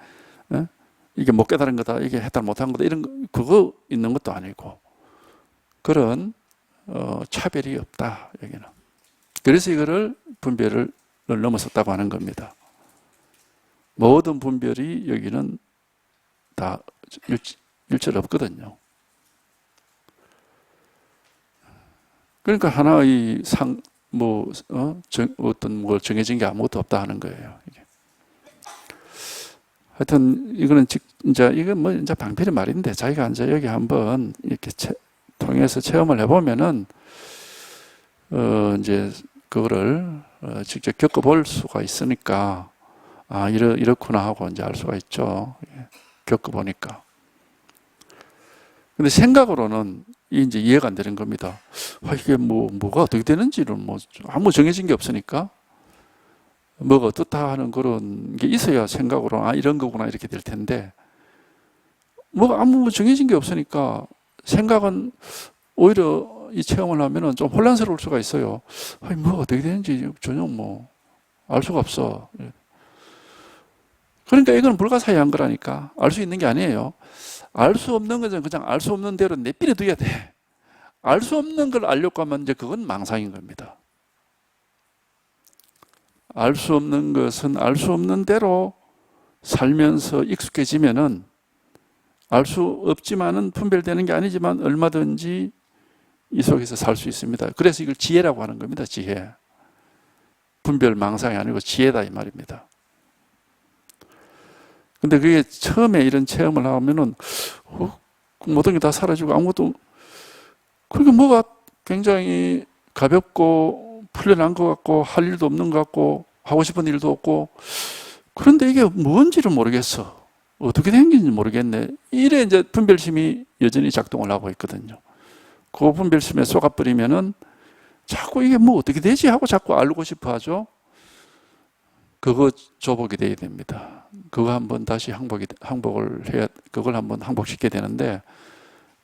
못 깨달은 거다, 이게 해탈 못한 거다, 이런 그거 있는 것도 아니고 그런 차별이 없다 여기는. 그래서 이거를 분별을 넘어섰다고 하는 겁니다. 모든 분별이 여기는 다 일절 없거든요. 그러니까 하나의 어떤 뭘 정해진 게 아무것도 없다 하는 거예요. 이게. 하여튼 이거는 이제 방편의 말인데, 자기가 이제 여기 한번 이렇게 통해서 체험을 해보면은 이제 그거를 직접 겪어볼 수가 있으니까 아, 이렇구나 하고 이제 알 수가 있죠. 겪어보니까. 근데 생각으로는 이제 이해가 안 되는 겁니다. 아, 이게 뭐가 어떻게 되는지는 아무 정해진 게 없으니까 뭐가 어떻다 하는 그런 게 있어야 생각으로 아, 이런 거구나 이렇게 될 텐데 뭐가 아무 정해진 게 없으니까 생각은 오히려 이 체험을 하면은 좀 혼란스러울 수가 있어요. 아니, 뭐가 어떻게 되는지 전혀 알 수가 없어. 그러니까 이건 불가사의한 거라니까. 알 수 있는 게 아니에요. 알 수 없는 것은 그냥 알 수 없는 대로 내버려 둬야 돼. 알 수 없는 걸 알려고 하면 이제 그건 망상인 겁니다. 알 수 없는 것은 알 수 없는 대로 살면서 익숙해지면은 알 수 없지만은 분별되는 게 아니지만 얼마든지 이 속에서 살 수 있습니다. 그래서 이걸 지혜라고 하는 겁니다. 지혜. 분별 망상이 아니고 지혜다 이 말입니다. 근데 그게 처음에 이런 체험을 하면은 모든 게 다 사라지고 아무것도 그게 뭐가 굉장히 가볍고 풀려난 것 같고 할 일도 없는 것 같고 하고 싶은 일도 없고 그런데 이게 뭔지를 모르겠어. 어떻게 된 건지 모르겠네. 이래 이제 분별심이 여전히 작동을 하고 있거든요. 그 분별심에 쏘가버리면은 자꾸 이게 어떻게 되지 하고 자꾸 알고 싶어 하죠. 그거 조복이 돼야 됩니다. 그거 한번 다시 항복을 해야, 그걸 한번 항복시켜야 되는데,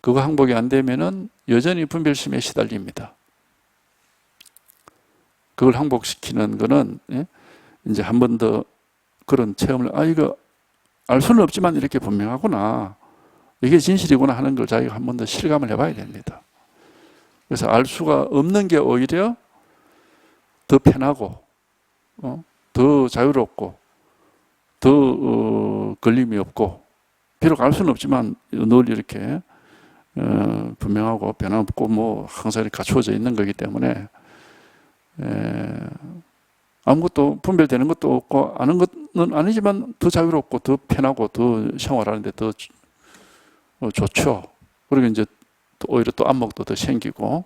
그거 항복이 안 되면은 여전히 분별심에 시달립니다. 그걸 항복시키는 거는, 이제 한 번 더 그런 체험을, 이거 알 수는 없지만 이렇게 분명하구나. 이게 진실이구나 하는 걸 자기가 한 번 더 실감을 해봐야 됩니다. 그래서 알 수가 없는 게 오히려 더 편하고, 더 자유롭고 더 걸림이 없고 비록 알 수는 없지만 늘 이렇게 분명하고 변함없고 항상 이렇게 갖추어져 있는 거기 때문에 아무것도 분별되는 것도 없고 아는 것은 아니지만 더 자유롭고 더 편하고 더 생활하는데 더 좋죠. 그리고 이제 오히려 또 안목도 더 생기고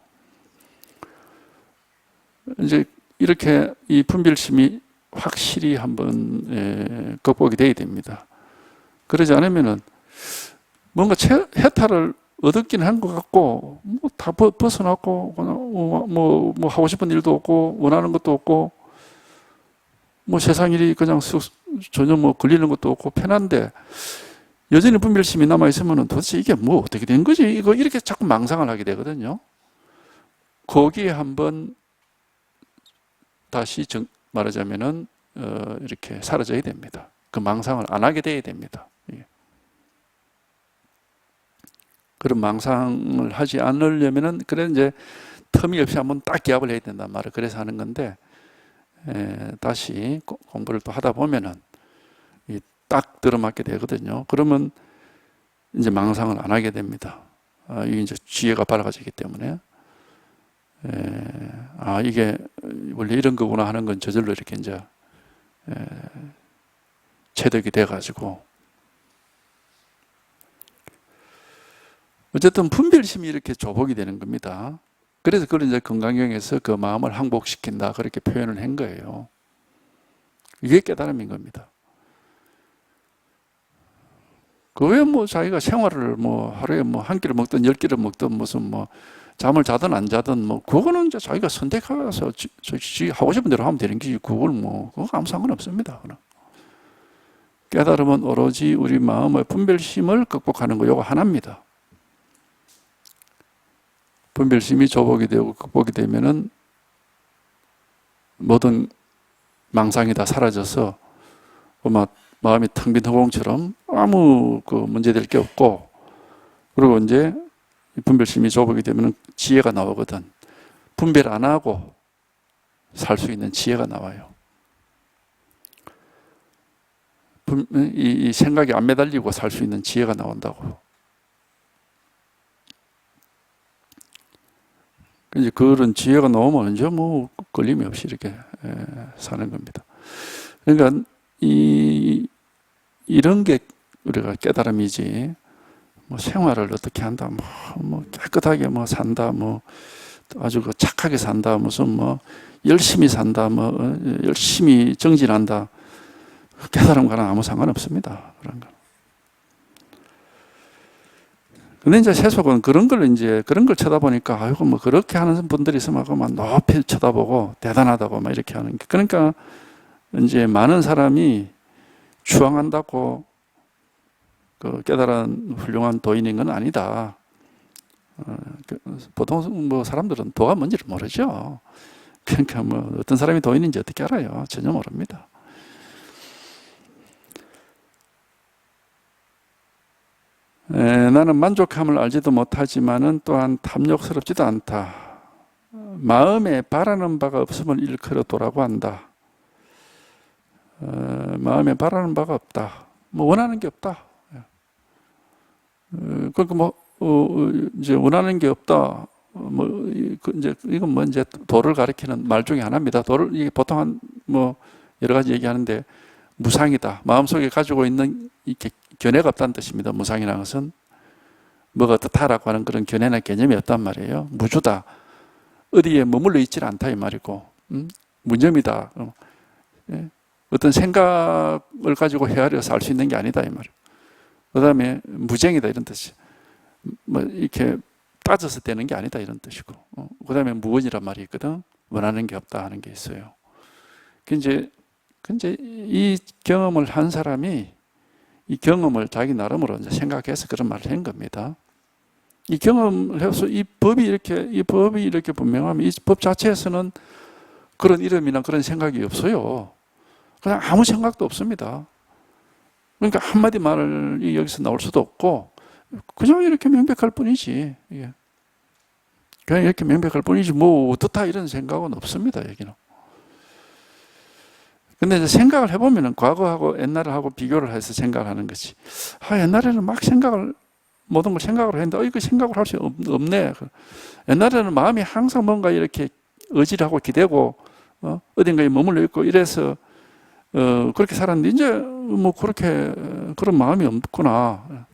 이제 이렇게 이 분별심이 확실히 한번 극복이 돼야 됩니다. 그러지 않으면은 뭔가 해탈을 얻었긴 한 것 같고 다 벗어났고 하고 싶은 일도 없고 원하는 것도 없고 세상 일이 그냥 전혀 걸리는 것도 없고 편한데 여전히 분별심이 남아 있으면은 도대체 이게 어떻게 된 거지? 이거 이렇게 자꾸 망상을 하게 되거든요. 거기에 한번 다시 말하자면은 이렇게 사라져야 됩니다. 그 망상을 안 하게 돼야 됩니다. 그런 망상을 하지 않으려면은 그래 이제 텀이 없이 한번 딱 기합을 해야 된단 말이에요. 그래서 하는 건데 다시 공부를 또 하다 보면은 딱 들어맞게 되거든요. 그러면 이제 망상을 안 하게 됩니다. 이게 이제 지혜가 밝아지기 때문에. 이게 원래 이런 거구나 하는 건 저절로 이렇게 이제 체득이 돼가지고 어쨌든 분별심이 이렇게 조복이 되는 겁니다. 그래서 그걸 이제 건강경에서 그 마음을 항복시킨다 그렇게 표현을 한 거예요. 이게 깨달음인 겁니다. 그 외에 자기가 생활을 하루에 한 끼를 먹든 10끼를 먹든 무슨 잠을 자든 안 자든 그거는 이제 자기가 선택해서 하고 싶은 대로 하면 되는 거지. 그거 아무 상관없습니다. 깨달음은 오로지 우리 마음의 분별심을 극복하는 거 요거 하나입니다. 분별심이 조복이 되고 극복이 되면은 모든 망상이 다 사라져서 마음이 텅 빈 허공처럼 아무 문제될 게 없고 그리고 이제 분별심이 조복이 되면 지혜가 나오거든. 분별 안 하고 살 수 있는 지혜가 나와요. 이 생각이 안 매달리고 살 수 있는 지혜가 나온다고. 이제 그런 지혜가 나오면 이제 걸림이 없이 이렇게 사는 겁니다. 그러니까 이런 게 우리가 깨달음이지. 생활을 어떻게 한다, 깨끗하게 산다, 아주 착하게 산다, 무슨 열심히 산다, 열심히 정진한다. 깨달음과는 아무 상관없습니다. 그런 거. 근데 이제 세속은 그런 걸 쳐다보니까, 아이고, 뭐, 그렇게 하는 분들이 있으면 막 높이 쳐다보고, 대단하다고 막 이렇게 하는 게. 그러니까, 이제 많은 사람이 추앙한다고, 그 깨달은 훌륭한 도인인 건 아니다. 보통 뭐, 사람들은 도가 뭔지를 모르죠. 그러니까 뭐, 어떤 사람이 도인인지 어떻게 알아요? 전혀 모릅니다. 나는 만족함을 알지도 못하지만은 또한 탐욕스럽지도 않다. 마음에 바라는 바가 없음을 일컬어도라고 한다. 마음에 바라는 바가 없다. 뭐 원하는 게 없다. 그러니까 뭐 이제 원하는 게 없다. 이제 이건 뭐 이제 도를 가리키는 말 중에 하나입니다. 도를 이게 보통 한 뭐 여러 가지 얘기하는데 무상이다. 마음속에 가지고 있는 이렇게 견해가 없다는 뜻입니다. 무상이라는 것은 뭐가 어떻다라고 하는 그런 견해나 개념이 없단 말이에요. 무주다. 어디에 머물러 있질 않다 이 말이고, 무념이다. 어떤 생각을 가지고 헤아려서 알 수 있는 게 아니다 이 말이에요. 그 다음에 무쟁이다 이런 뜻이. 뭐 이렇게 따져서 되는 게 아니다 이런 뜻이고, 그 다음에 무원이란 말이 있거든. 원하는 게 없다 하는 게 있어요. 이제 이 경험을 한 사람이 이 경험을 자기 나름으로 이제 생각해서 그런 말을 한 겁니다. 이 경험을 해서 이 법이 이렇게 분명하면 이 법 자체에서는 그런 이름이나 그런 생각이 없어요. 그냥 아무 생각도 없습니다. 그러니까 한마디 말이 여기서 나올 수도 없고, 그냥 이렇게 명백할 뿐이지. 그냥 이렇게 명백할 뿐이지, 뭐, 어떻다 이런 생각은 없습니다, 여기는. 근데 이제 생각을 해보면은 과거하고 옛날하고 비교를 해서 생각을 하는 거지. 옛날에는 막 모든 걸 생각을 했는데, 이거 생각을 할 수 없네. 옛날에는 마음이 항상 뭔가 이렇게 의지하고 기대고, 어딘가에 머물러 있고 이래서, 그렇게 살았는데, 이제 뭐 그렇게, 그런 마음이 없구나.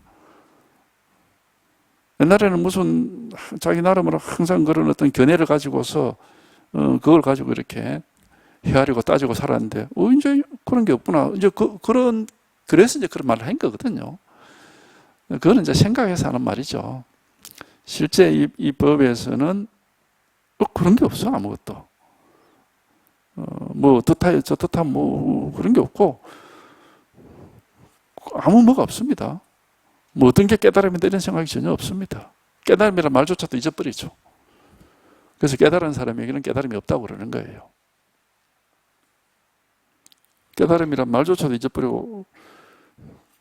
옛날에는 무슨 자기 나름으로 항상 그런 어떤 견해를 가지고서, 그걸 가지고 이렇게 헤아리고 따지고 살았는데, 이제 그런 게 없구나. 이제 그래서 이제 그런 말을 한 거거든요. 그거는 이제 생각해서 하는 말이죠. 실제 이 법에서는 그런 게 없어, 아무것도. 뭐, 어떻다, 저렇다, 뭐, 그런 게 없고, 아무 뭐가 없습니다. 뭐, 어떤 게 깨달음이다, 이런 생각이 전혀 없습니다. 깨달음이란 말조차도 잊어버리죠. 그래서 깨달은 사람에게는 깨달음이 없다고 그러는 거예요. 깨달음이란 말조차도 잊어버리고,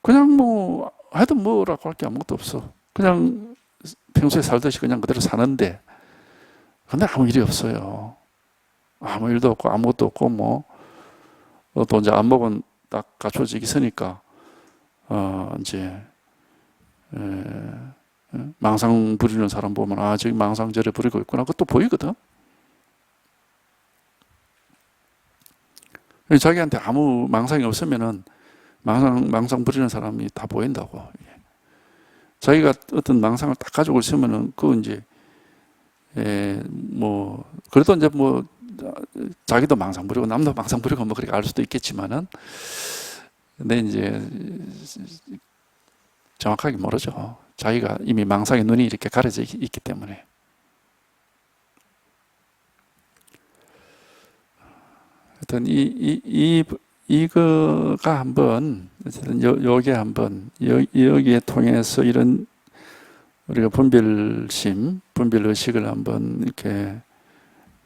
그냥 뭐, 하여튼 뭐라고 할 게 아무것도 없어. 그냥 평소에 살듯이 그냥 그대로 사는데, 근데 아무 일이 없어요. 아무 일도 없고, 아무것도 없고, 뭐, 또 이제 안목은 딱 갖춰지기 있으니까, 이제, 망상 부리는 사람 보면, 저기 망상절에 부리고 있구나. 그것도 보이거든. 자기한테 아무 망상이 없으면은 망상 부리는 사람이 다 보인다고. 자기가 어떤 망상을 딱 가지고 있으면은 그거 이제 뭐 그래도 이제 뭐 자기도 망상 부리고 남도 망상 부리고 뭐 그렇게 알 수도 있겠지만은 근데 이제 정확하게 모르죠. 자기가 이미 망상의 눈이 이렇게 가려져 있기 때문에. 하여튼 이거가 한번 요게 한번 여기에 통해서 이런 우리가 분별의식을 한번 이렇게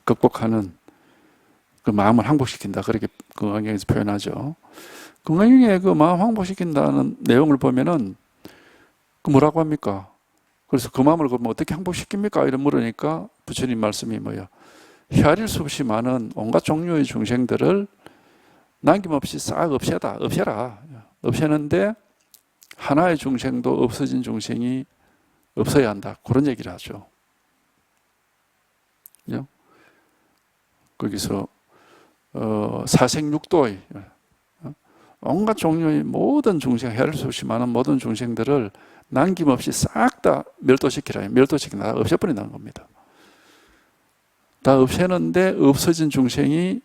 극복하는 그 마음을 항복시킨다. 그렇게 건강경에서 표현하죠. 건강경에 그 마음 항복시킨다는 내용을 보면은 그 뭐라고 합니까? 그래서 그 마음을 그럼 어떻게 항복시킵니까? 이런 물으니까 부처님 말씀이 뭐야? 헤아릴 수 없이 많은 온갖 종류의 중생들을 남김없이 싹 없애라. 없애는데 하나의 중생도 없어진 중생이 없어야 한다. 그런 얘기를 하죠. 거기서 사생육도의 온갖 종류의 모든 중생, 헤아릴 수 없이 많은 모든 중생들을 남김없이 싹 다 멸도시키라. 멸도시킨다. 없애버린다는 겁니다. 다 없애는데 없어진 중생이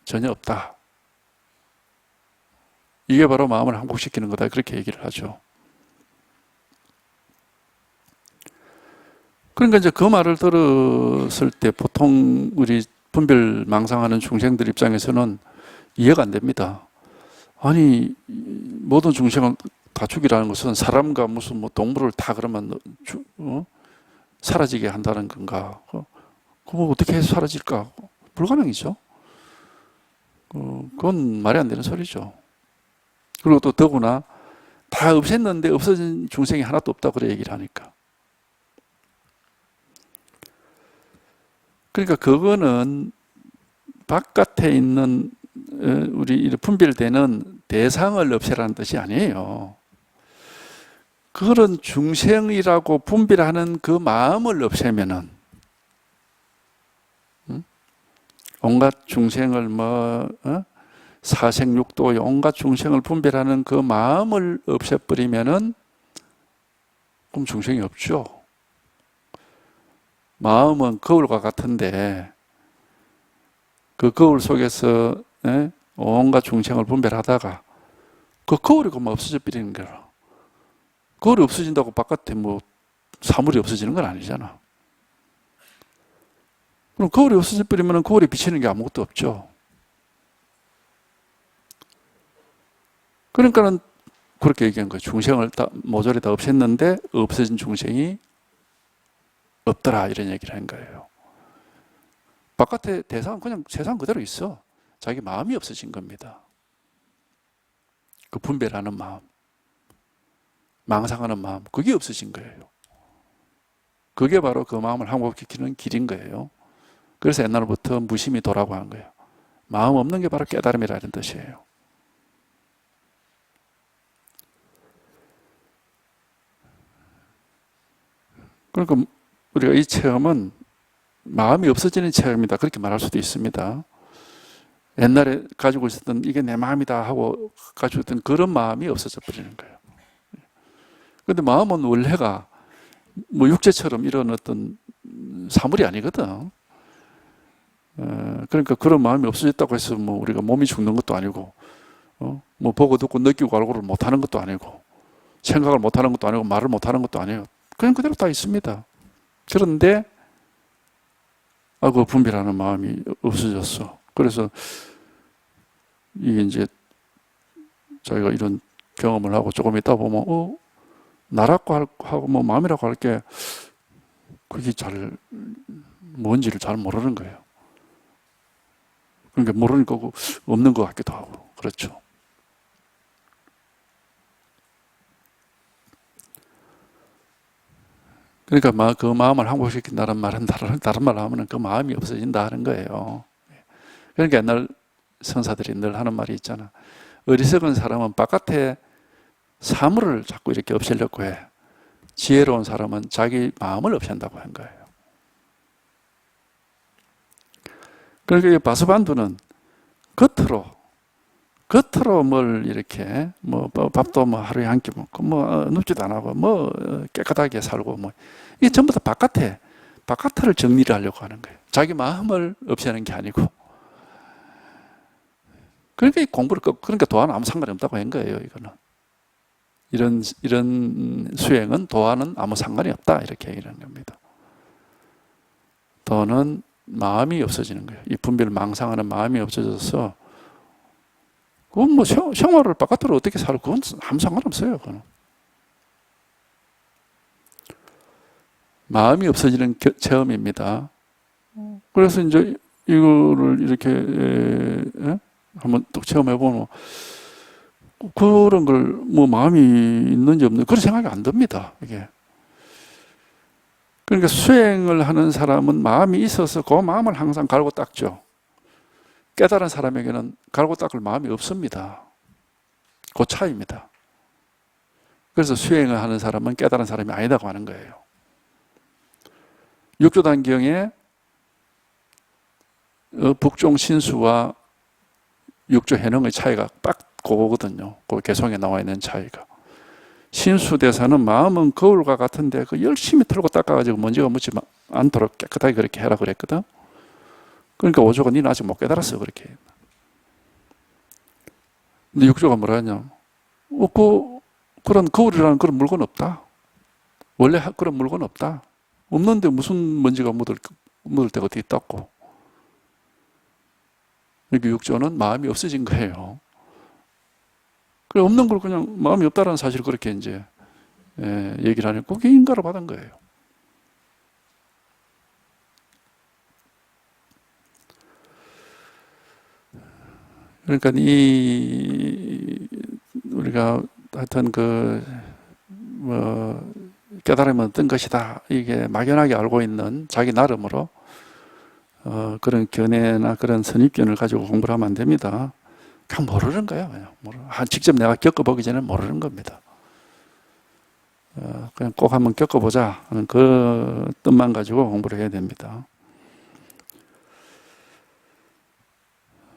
전혀 없다. 이게 바로 마음을 항복시키는 거다. 그렇게 얘기를 하죠. 그러니까 이제 그 말을 들었을 때 보통 우리 분별망상하는 중생들 입장에서는 이해가 안 됩니다. 아니, 모든 중생을 다 죽이라는 것은 사람과 무슨 뭐 동물을 다 그러면 사라지게 한다는 건가? 그럼 어떻게 해서 사라질까? 불가능이죠. 그건 말이 안 되는 소리죠. 그리고 또 더구나 다 없앴는데 없어진 중생이 하나도 없다고 그래 얘기를 하니까. 그러니까 그거는 바깥에 있는 우리 분별되는 대상을 없애라는 뜻이 아니에요. 그런 중생이라고 분별하는 그 마음을 없애면은 온갖 중생을 사생육도의 온갖 중생을 분별하는 그 마음을 없애버리면은 그럼 중생이 없죠. 마음은 거울과 같은데 그 거울 속에서 온갖 중생을 분별하다가 그 거울이 그만 없어져 버리는 거라. 거울이 없어진다고 바깥에 뭐 사물이 없어지는 건 아니잖아. 그럼 거울이 없어져 버리면 거울에 비치는 게 아무것도 없죠. 그러니까는 그렇게 얘기한 거예요. 중생을 다 모조리 다 없앴는데 없어진 중생이 없더라 이런 얘기를 한 거예요. 바깥에 대상은 그냥 세상 그대로 있어. 자기 마음이 없어진 겁니다. 그 분별하는 마음, 망상하는 마음, 그게 없어진 거예요. 그게 바로 그 마음을 항복시키는 길인 거예요. 그래서 옛날부터 무심이 도라고 한 거예요. 마음 없는 게 바로 깨달음이라는 뜻이에요. 그러니까 우리가 이 체험은 마음이 없어지는 체험이다. 그렇게 말할 수도 있습니다. 옛날에 가지고 있었던 이게 내 마음이다 하고 가지고 있던 그런 마음이 없어져 버리는 거예요. 그런데 마음은 원래가 뭐 육체처럼 이런 어떤 사물이 아니거든. 그러니까 그런 마음이 없어졌다고 해서 뭐 우리가 몸이 죽는 것도 아니고, 뭐 보고 듣고 느끼고 알고를 못하는 것도 아니고, 생각을 못하는 것도 아니고, 말을 못하는 것도 아니에요. 그냥 그대로 다 있습니다. 그런데 그 분별하는 마음이 없어졌어. 그래서 이게 이제 자기가 이런 경험을 하고 조금 있다 보면 나라고 하고 뭐 마음이라고 할 게 그게 잘 뭔지를 잘 모르는 거예요. 그러니까 모르니까 없는 것 같기도 하고 그렇죠. 그러니까 그 마음을 항복시킨다는 말은 다른 말로 하면 그 마음이 없어진다 하는 거예요. 그러니까 옛날 선사들이 늘 하는 말이 있잖아. 어리석은 사람은 바깥에 사물을 자꾸 이렇게 없애려고 해. 지혜로운 사람은 자기 마음을 없앤다고 한 거예요. 그러니까 바스반두는 겉으로 뭘 이렇게 뭐 밥도 뭐 하루에 한 끼 먹고 뭐 눕지도 안 하고 뭐 깨끗하게 살고 뭐 이게 전부 다 바깥을 정리를 하려고 하는 거예요. 자기 마음을 없애는 게 아니고. 그러니까 이 공부를 그러니까 도와는 아무 상관이 없다고 한 거예요. 이거는 이런 수행은 도와는 아무 상관이 없다 이렇게 얘기를 하는 겁니다. 도는 마음이 없어지는 거예요. 이 분별을 망상하는 마음이 없어져서 그건 뭐 생활을 바깥으로 어떻게 살고 그건 아무 상관없어요. 그건. 마음이 없어지는 체험입니다. 그래서 이제 이거를 이렇게 한번 또 체험해보면 그런 걸 뭐 마음이 있는지 없는지 그런 생각이 안 듭니다. 이게. 그러니까 수행을 하는 사람은 마음이 있어서 그 마음을 항상 갈고 닦죠. 깨달은 사람에게는 갈고 닦을 마음이 없습니다. 그 차이입니다. 그래서 수행을 하는 사람은 깨달은 사람이 아니다고 하는 거예요. 육조단경에 북종 신수와 육조 해능의 차이가 딱 그거거든요. 그 개성에 나와 있는 차이가. 신수대사는 마음은 거울과 같은데 그 열심히 털고 닦아가지고 먼지가 묻지 않도록 깨끗하게 그렇게 해라 그랬거든. 그러니까 오조가 니는 아직 못 깨달았어 그렇게. 근데 육조가 뭐라 하냐? 그런 거울이라는 그런 물건 없다. 원래 그런 물건 없다. 없는데 무슨 먼지가 묻을 데가 어디 있다고. 이렇게 육조는 마음이 없어진 거예요. 그래, 없는 걸 그냥 마음이 없다라는 사실을 그렇게 이제 얘기를 하니까 그게 인가로 받은 거예요. 그러니까 우리가 하여튼 깨달음은 어떤 것이다. 이게 막연하게 알고 있는 자기 나름으로 그런 견해나 그런 선입견을 가지고 공부를 하면 안 됩니다. 그냥 모르는 거예요. 그냥 직접 내가 겪어보기 전에 모르는 겁니다. 그냥 꼭 한번 겪어보자 하는 그 뜻만 가지고 공부를 해야 됩니다.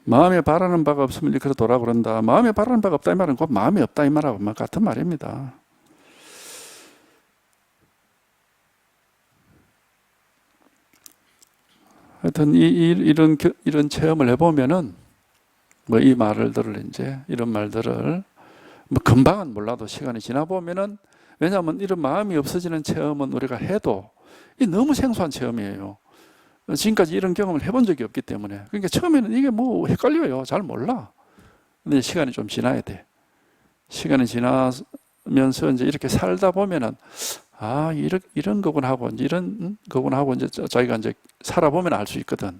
마음에 바라는 바가 없으면 이렇게 돌아 그런다. 마음에 바라는 바가 없다 이 말은 곧 마음이 없다 이 말하고 같은 말입니다. 하여튼 이런 체험을 해보면은 뭐 이 말들을 이제 이런 말들을 뭐 금방은 몰라도 시간이 지나 보면은, 왜냐하면 이런 마음이 없어지는 체험은 우리가 해도 이 너무 생소한 체험이에요. 지금까지 이런 경험을 해본 적이 없기 때문에. 그러니까 처음에는 이게 뭐 헷갈려요. 잘 몰라. 근데 시간이 좀 지나야 돼. 시간이 지나면서 이제 이렇게 살다 보면은 이런 거구나 하고 이제 이런 거구나 하고 이제 자기가 이제 살아보면 알 수 있거든.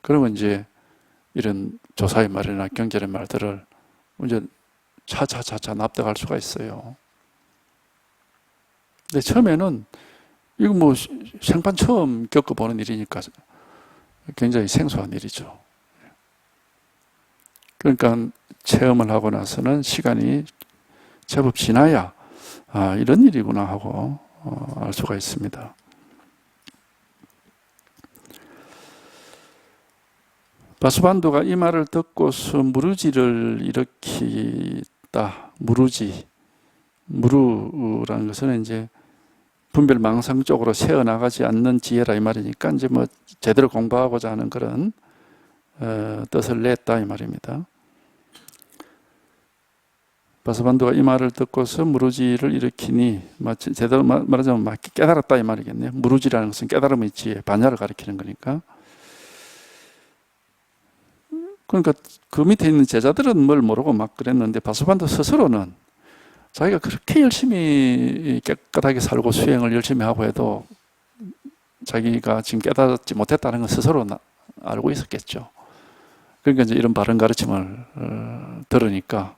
그러면 이제 이런 조사의 말이나 경전의 말들을 이제 차차차차 납득할 수가 있어요. 근데 처음에는 이거 뭐 생판 처음 겪어보는 일이니까 굉장히 생소한 일이죠. 그러니까 체험을 하고 나서는 시간이 제법 지나야 이런 일이구나 하고 알 수가 있습니다. 바수반도가 이 말을 듣고서 무르지를 일으키다. 무루라는 것은 이제 분별망상 쪽으로 새어나가지 않는 지혜라 이 말이니까 이제 뭐 제대로 공부하고자 하는 그런 뜻을 냈다 이 말입니다. 바수반도가 이 말을 듣고서 무르지를 일으키니, 마치 제대로 말하자면 깨달았다 이 말이겠네요. 무르지라는 것은 깨달음의 지혜, 반야를 가리키는 거니까. 그러니까 그 밑에 있는 제자들은 뭘 모르고 막 그랬는데 바수반도 스스로는 자기가 그렇게 열심히 깨끗하게 살고 수행을 열심히 하고 해도 자기가 지금 깨닫지 못했다는 건 스스로 알고 있었겠죠. 그러니까 이제 이런 바른 가르침을 들으니까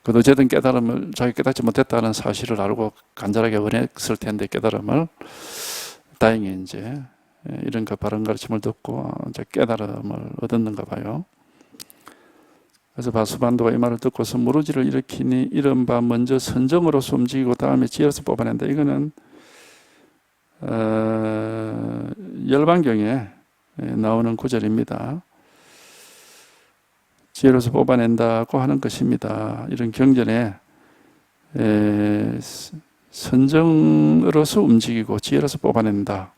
그래도 어쨌든 깨달음을 자기 깨닫지 못했다는 사실을 알고 간절하게 원했을 텐데 깨달음을 다행히 이제 이런 바른 가르침을 듣고 이제 깨달음을 얻었는가 봐요. 그래서 바수반도가 이 말을 듣고서 무르지를 일으키니 이런 바 먼저 선정으로서 움직이고 다음에 지혜로서 뽑아낸다. 이거는 열반경에 나오는 구절입니다. 지혜로서 뽑아낸다고 하는 것입니다. 이런 경전에 선정으로서 움직이고 지혜로서 뽑아낸다.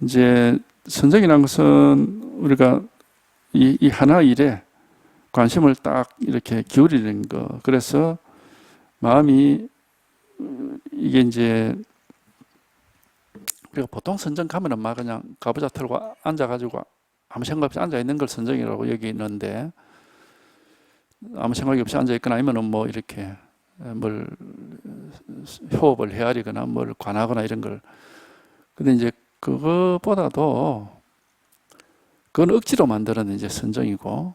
이제 선정이라는 것은 우리가 이 하나 일에 관심을 딱 이렇게 기울이는 거. 그래서 마음이 이게 이제 우리가 보통 선정 가면은 막 그냥 가부좌 털고 앉아가지고 아무 생각 없이 앉아 있는 걸 선정이라고 여기는데, 아무 생각이 없이 앉아 있거나 아니면은 뭐 이렇게 뭘 호흡을 헤아리거나 뭘 관하거나 이런 걸. 근데 이제 그거보다도 그건 억지로 만드는 이제 선정이고,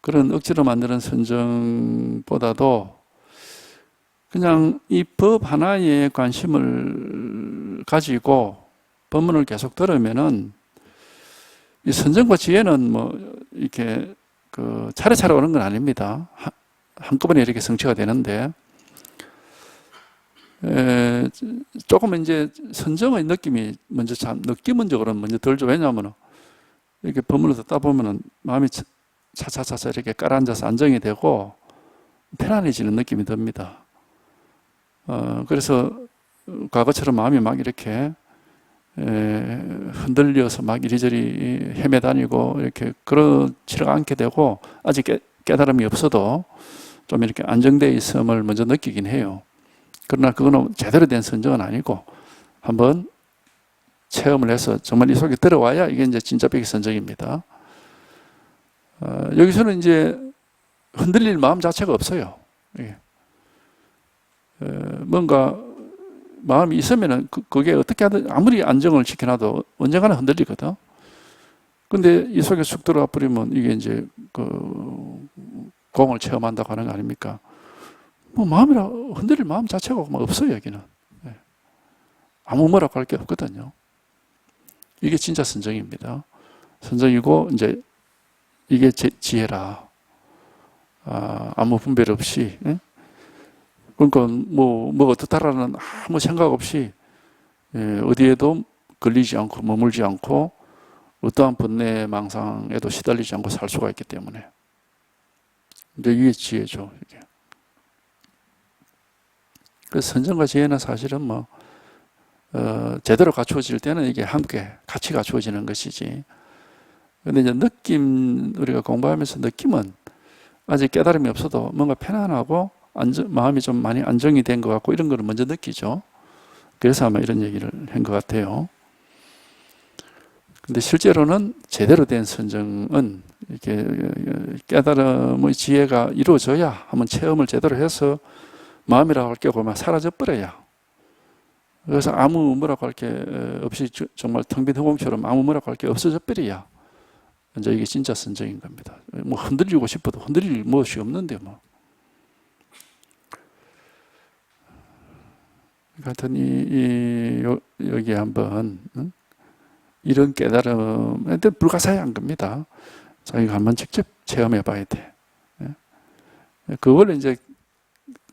그런 억지로 만드는 선정보다도 그냥 이 법 하나에 관심을 가지고 법문을 계속 들으면은 이 선정과 지혜는 뭐 이렇게 차례차례 오는 건 아닙니다. 한꺼번에 이렇게 성취가 되는데, 조금 이제 선정의 느낌이 느낌적으로는 먼저 들죠. 왜냐하면 이렇게 법문을 듣다 보면은 마음이 차차차차 이렇게 깔아앉아서 안정이 되고 편안해지는 느낌이 듭니다. 그래서 과거처럼 마음이 막 이렇게 흔들려서 막 이리저리 헤매다니고 이렇게 그렇지가 않게 되고 아직 깨달음이 없어도 좀 이렇게 안정되어 있음을 먼저 느끼긴 해요. 그러나 그거는 제대로 된 선정은 아니고 한번 체험을 해서 정말 이 속에 들어와야 이게 이제 진짜 백의 선정입니다. 여기서는 이제 흔들릴 마음 자체가 없어요. 뭔가 마음이 있으면은 그게 어떻게 하든 아무리 안정을 지켜놔도 언젠가는 흔들리거든. 근데 이 속에 쑥 들어와 버리면 이게 이제 그 공을 체험한다고 하는 거 아닙니까? 뭐 마음이라 흔들릴 마음 자체가 막 없어요, 여기는. 아무 뭐라고 할 게 없거든요. 이게 진짜 선정입니다. 선정이고 이제 이게 지혜라. 아무 분별 없이. 그러니까 뭐 어떻다라는 아무 생각 없이 어디에도 걸리지 않고 머물지 않고 어떠한 번뇌 망상에도 시달리지 않고 살 수가 있기 때문에 이제 이게 지혜죠. 이게. 그래서 선정과 지혜는 사실은 제대로 갖추어질 때는 이게 함께 같이 갖추어지는 것이지. 근데 이제 우리가 공부하면서 느낌은 아직 깨달음이 없어도 뭔가 편안하고 마음이 좀 많이 안정이 된 것 같고 이런 걸 먼저 느끼죠. 그래서 아마 이런 얘기를 한 것 같아요. 근데 실제로는 제대로 된 선정은 이렇게 깨달음의 지혜가 이루어져야 한번 체험을 제대로 해서 마음이라고 할 게 그만 사라져 버려야. 그래서 아무 뭐라고 할 게 없이 정말 텅 빈 허공처럼 아무 뭐라고 할 게 없어져 버려야 이제 이게 진짜 선정인 겁니다. 뭐 흔들리고 싶어도 흔들릴 무엇이 없는데 뭐. 하여튼 여기 한번 이런 깨달음한테 불가사의한 겁니다. 자기가 한번 직접 체험해 봐야 돼. 그걸 이제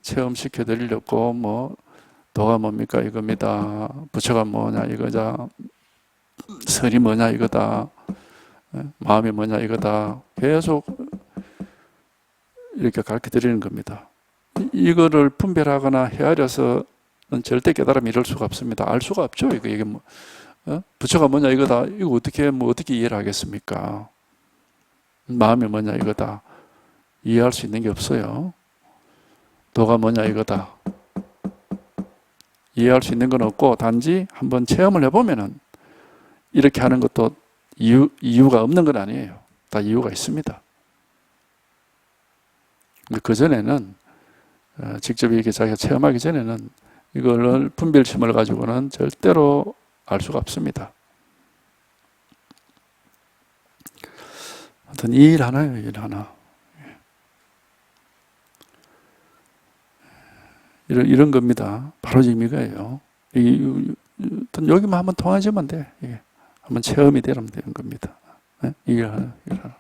체험시켜 드리려고 뭐 도가 뭡니까 이겁니다. 부처가 뭐냐 이거자. 설이 뭐냐 이거다. 마음이 뭐냐 이거다. 계속 이렇게 가르쳐 드리는 겁니다. 이거를 분별하거나 헤아려서 절대 깨달음이 이럴 수가 없습니다. 알 수가 없죠. 이게 뭐 부처가 뭐냐 이거다. 이거 어떻게 이해를 하겠습니까? 마음이 뭐냐 이거다. 이해할 수 있는 게 없어요. 도가 뭐냐 이거다. 이해할 수 있는 건 없고 단지 한번 체험을 해보면은 이렇게 하는 것도 이유가 없는 건 아니에요. 다 이유가 있습니다. 근데 그 전에는 직접 이렇게 자기가 체험하기 전에는 이걸 분별심을 가지고는 절대로 알 수가 없습니다. 하여튼 이 일 하나예요, 일 하나. 이런 겁니다. 바로 지금 이거예요. 여기만 한번 통하지면 돼. 이게. 한번 체험이 되면 되는 겁니다. 이 일 하나, 일 하나.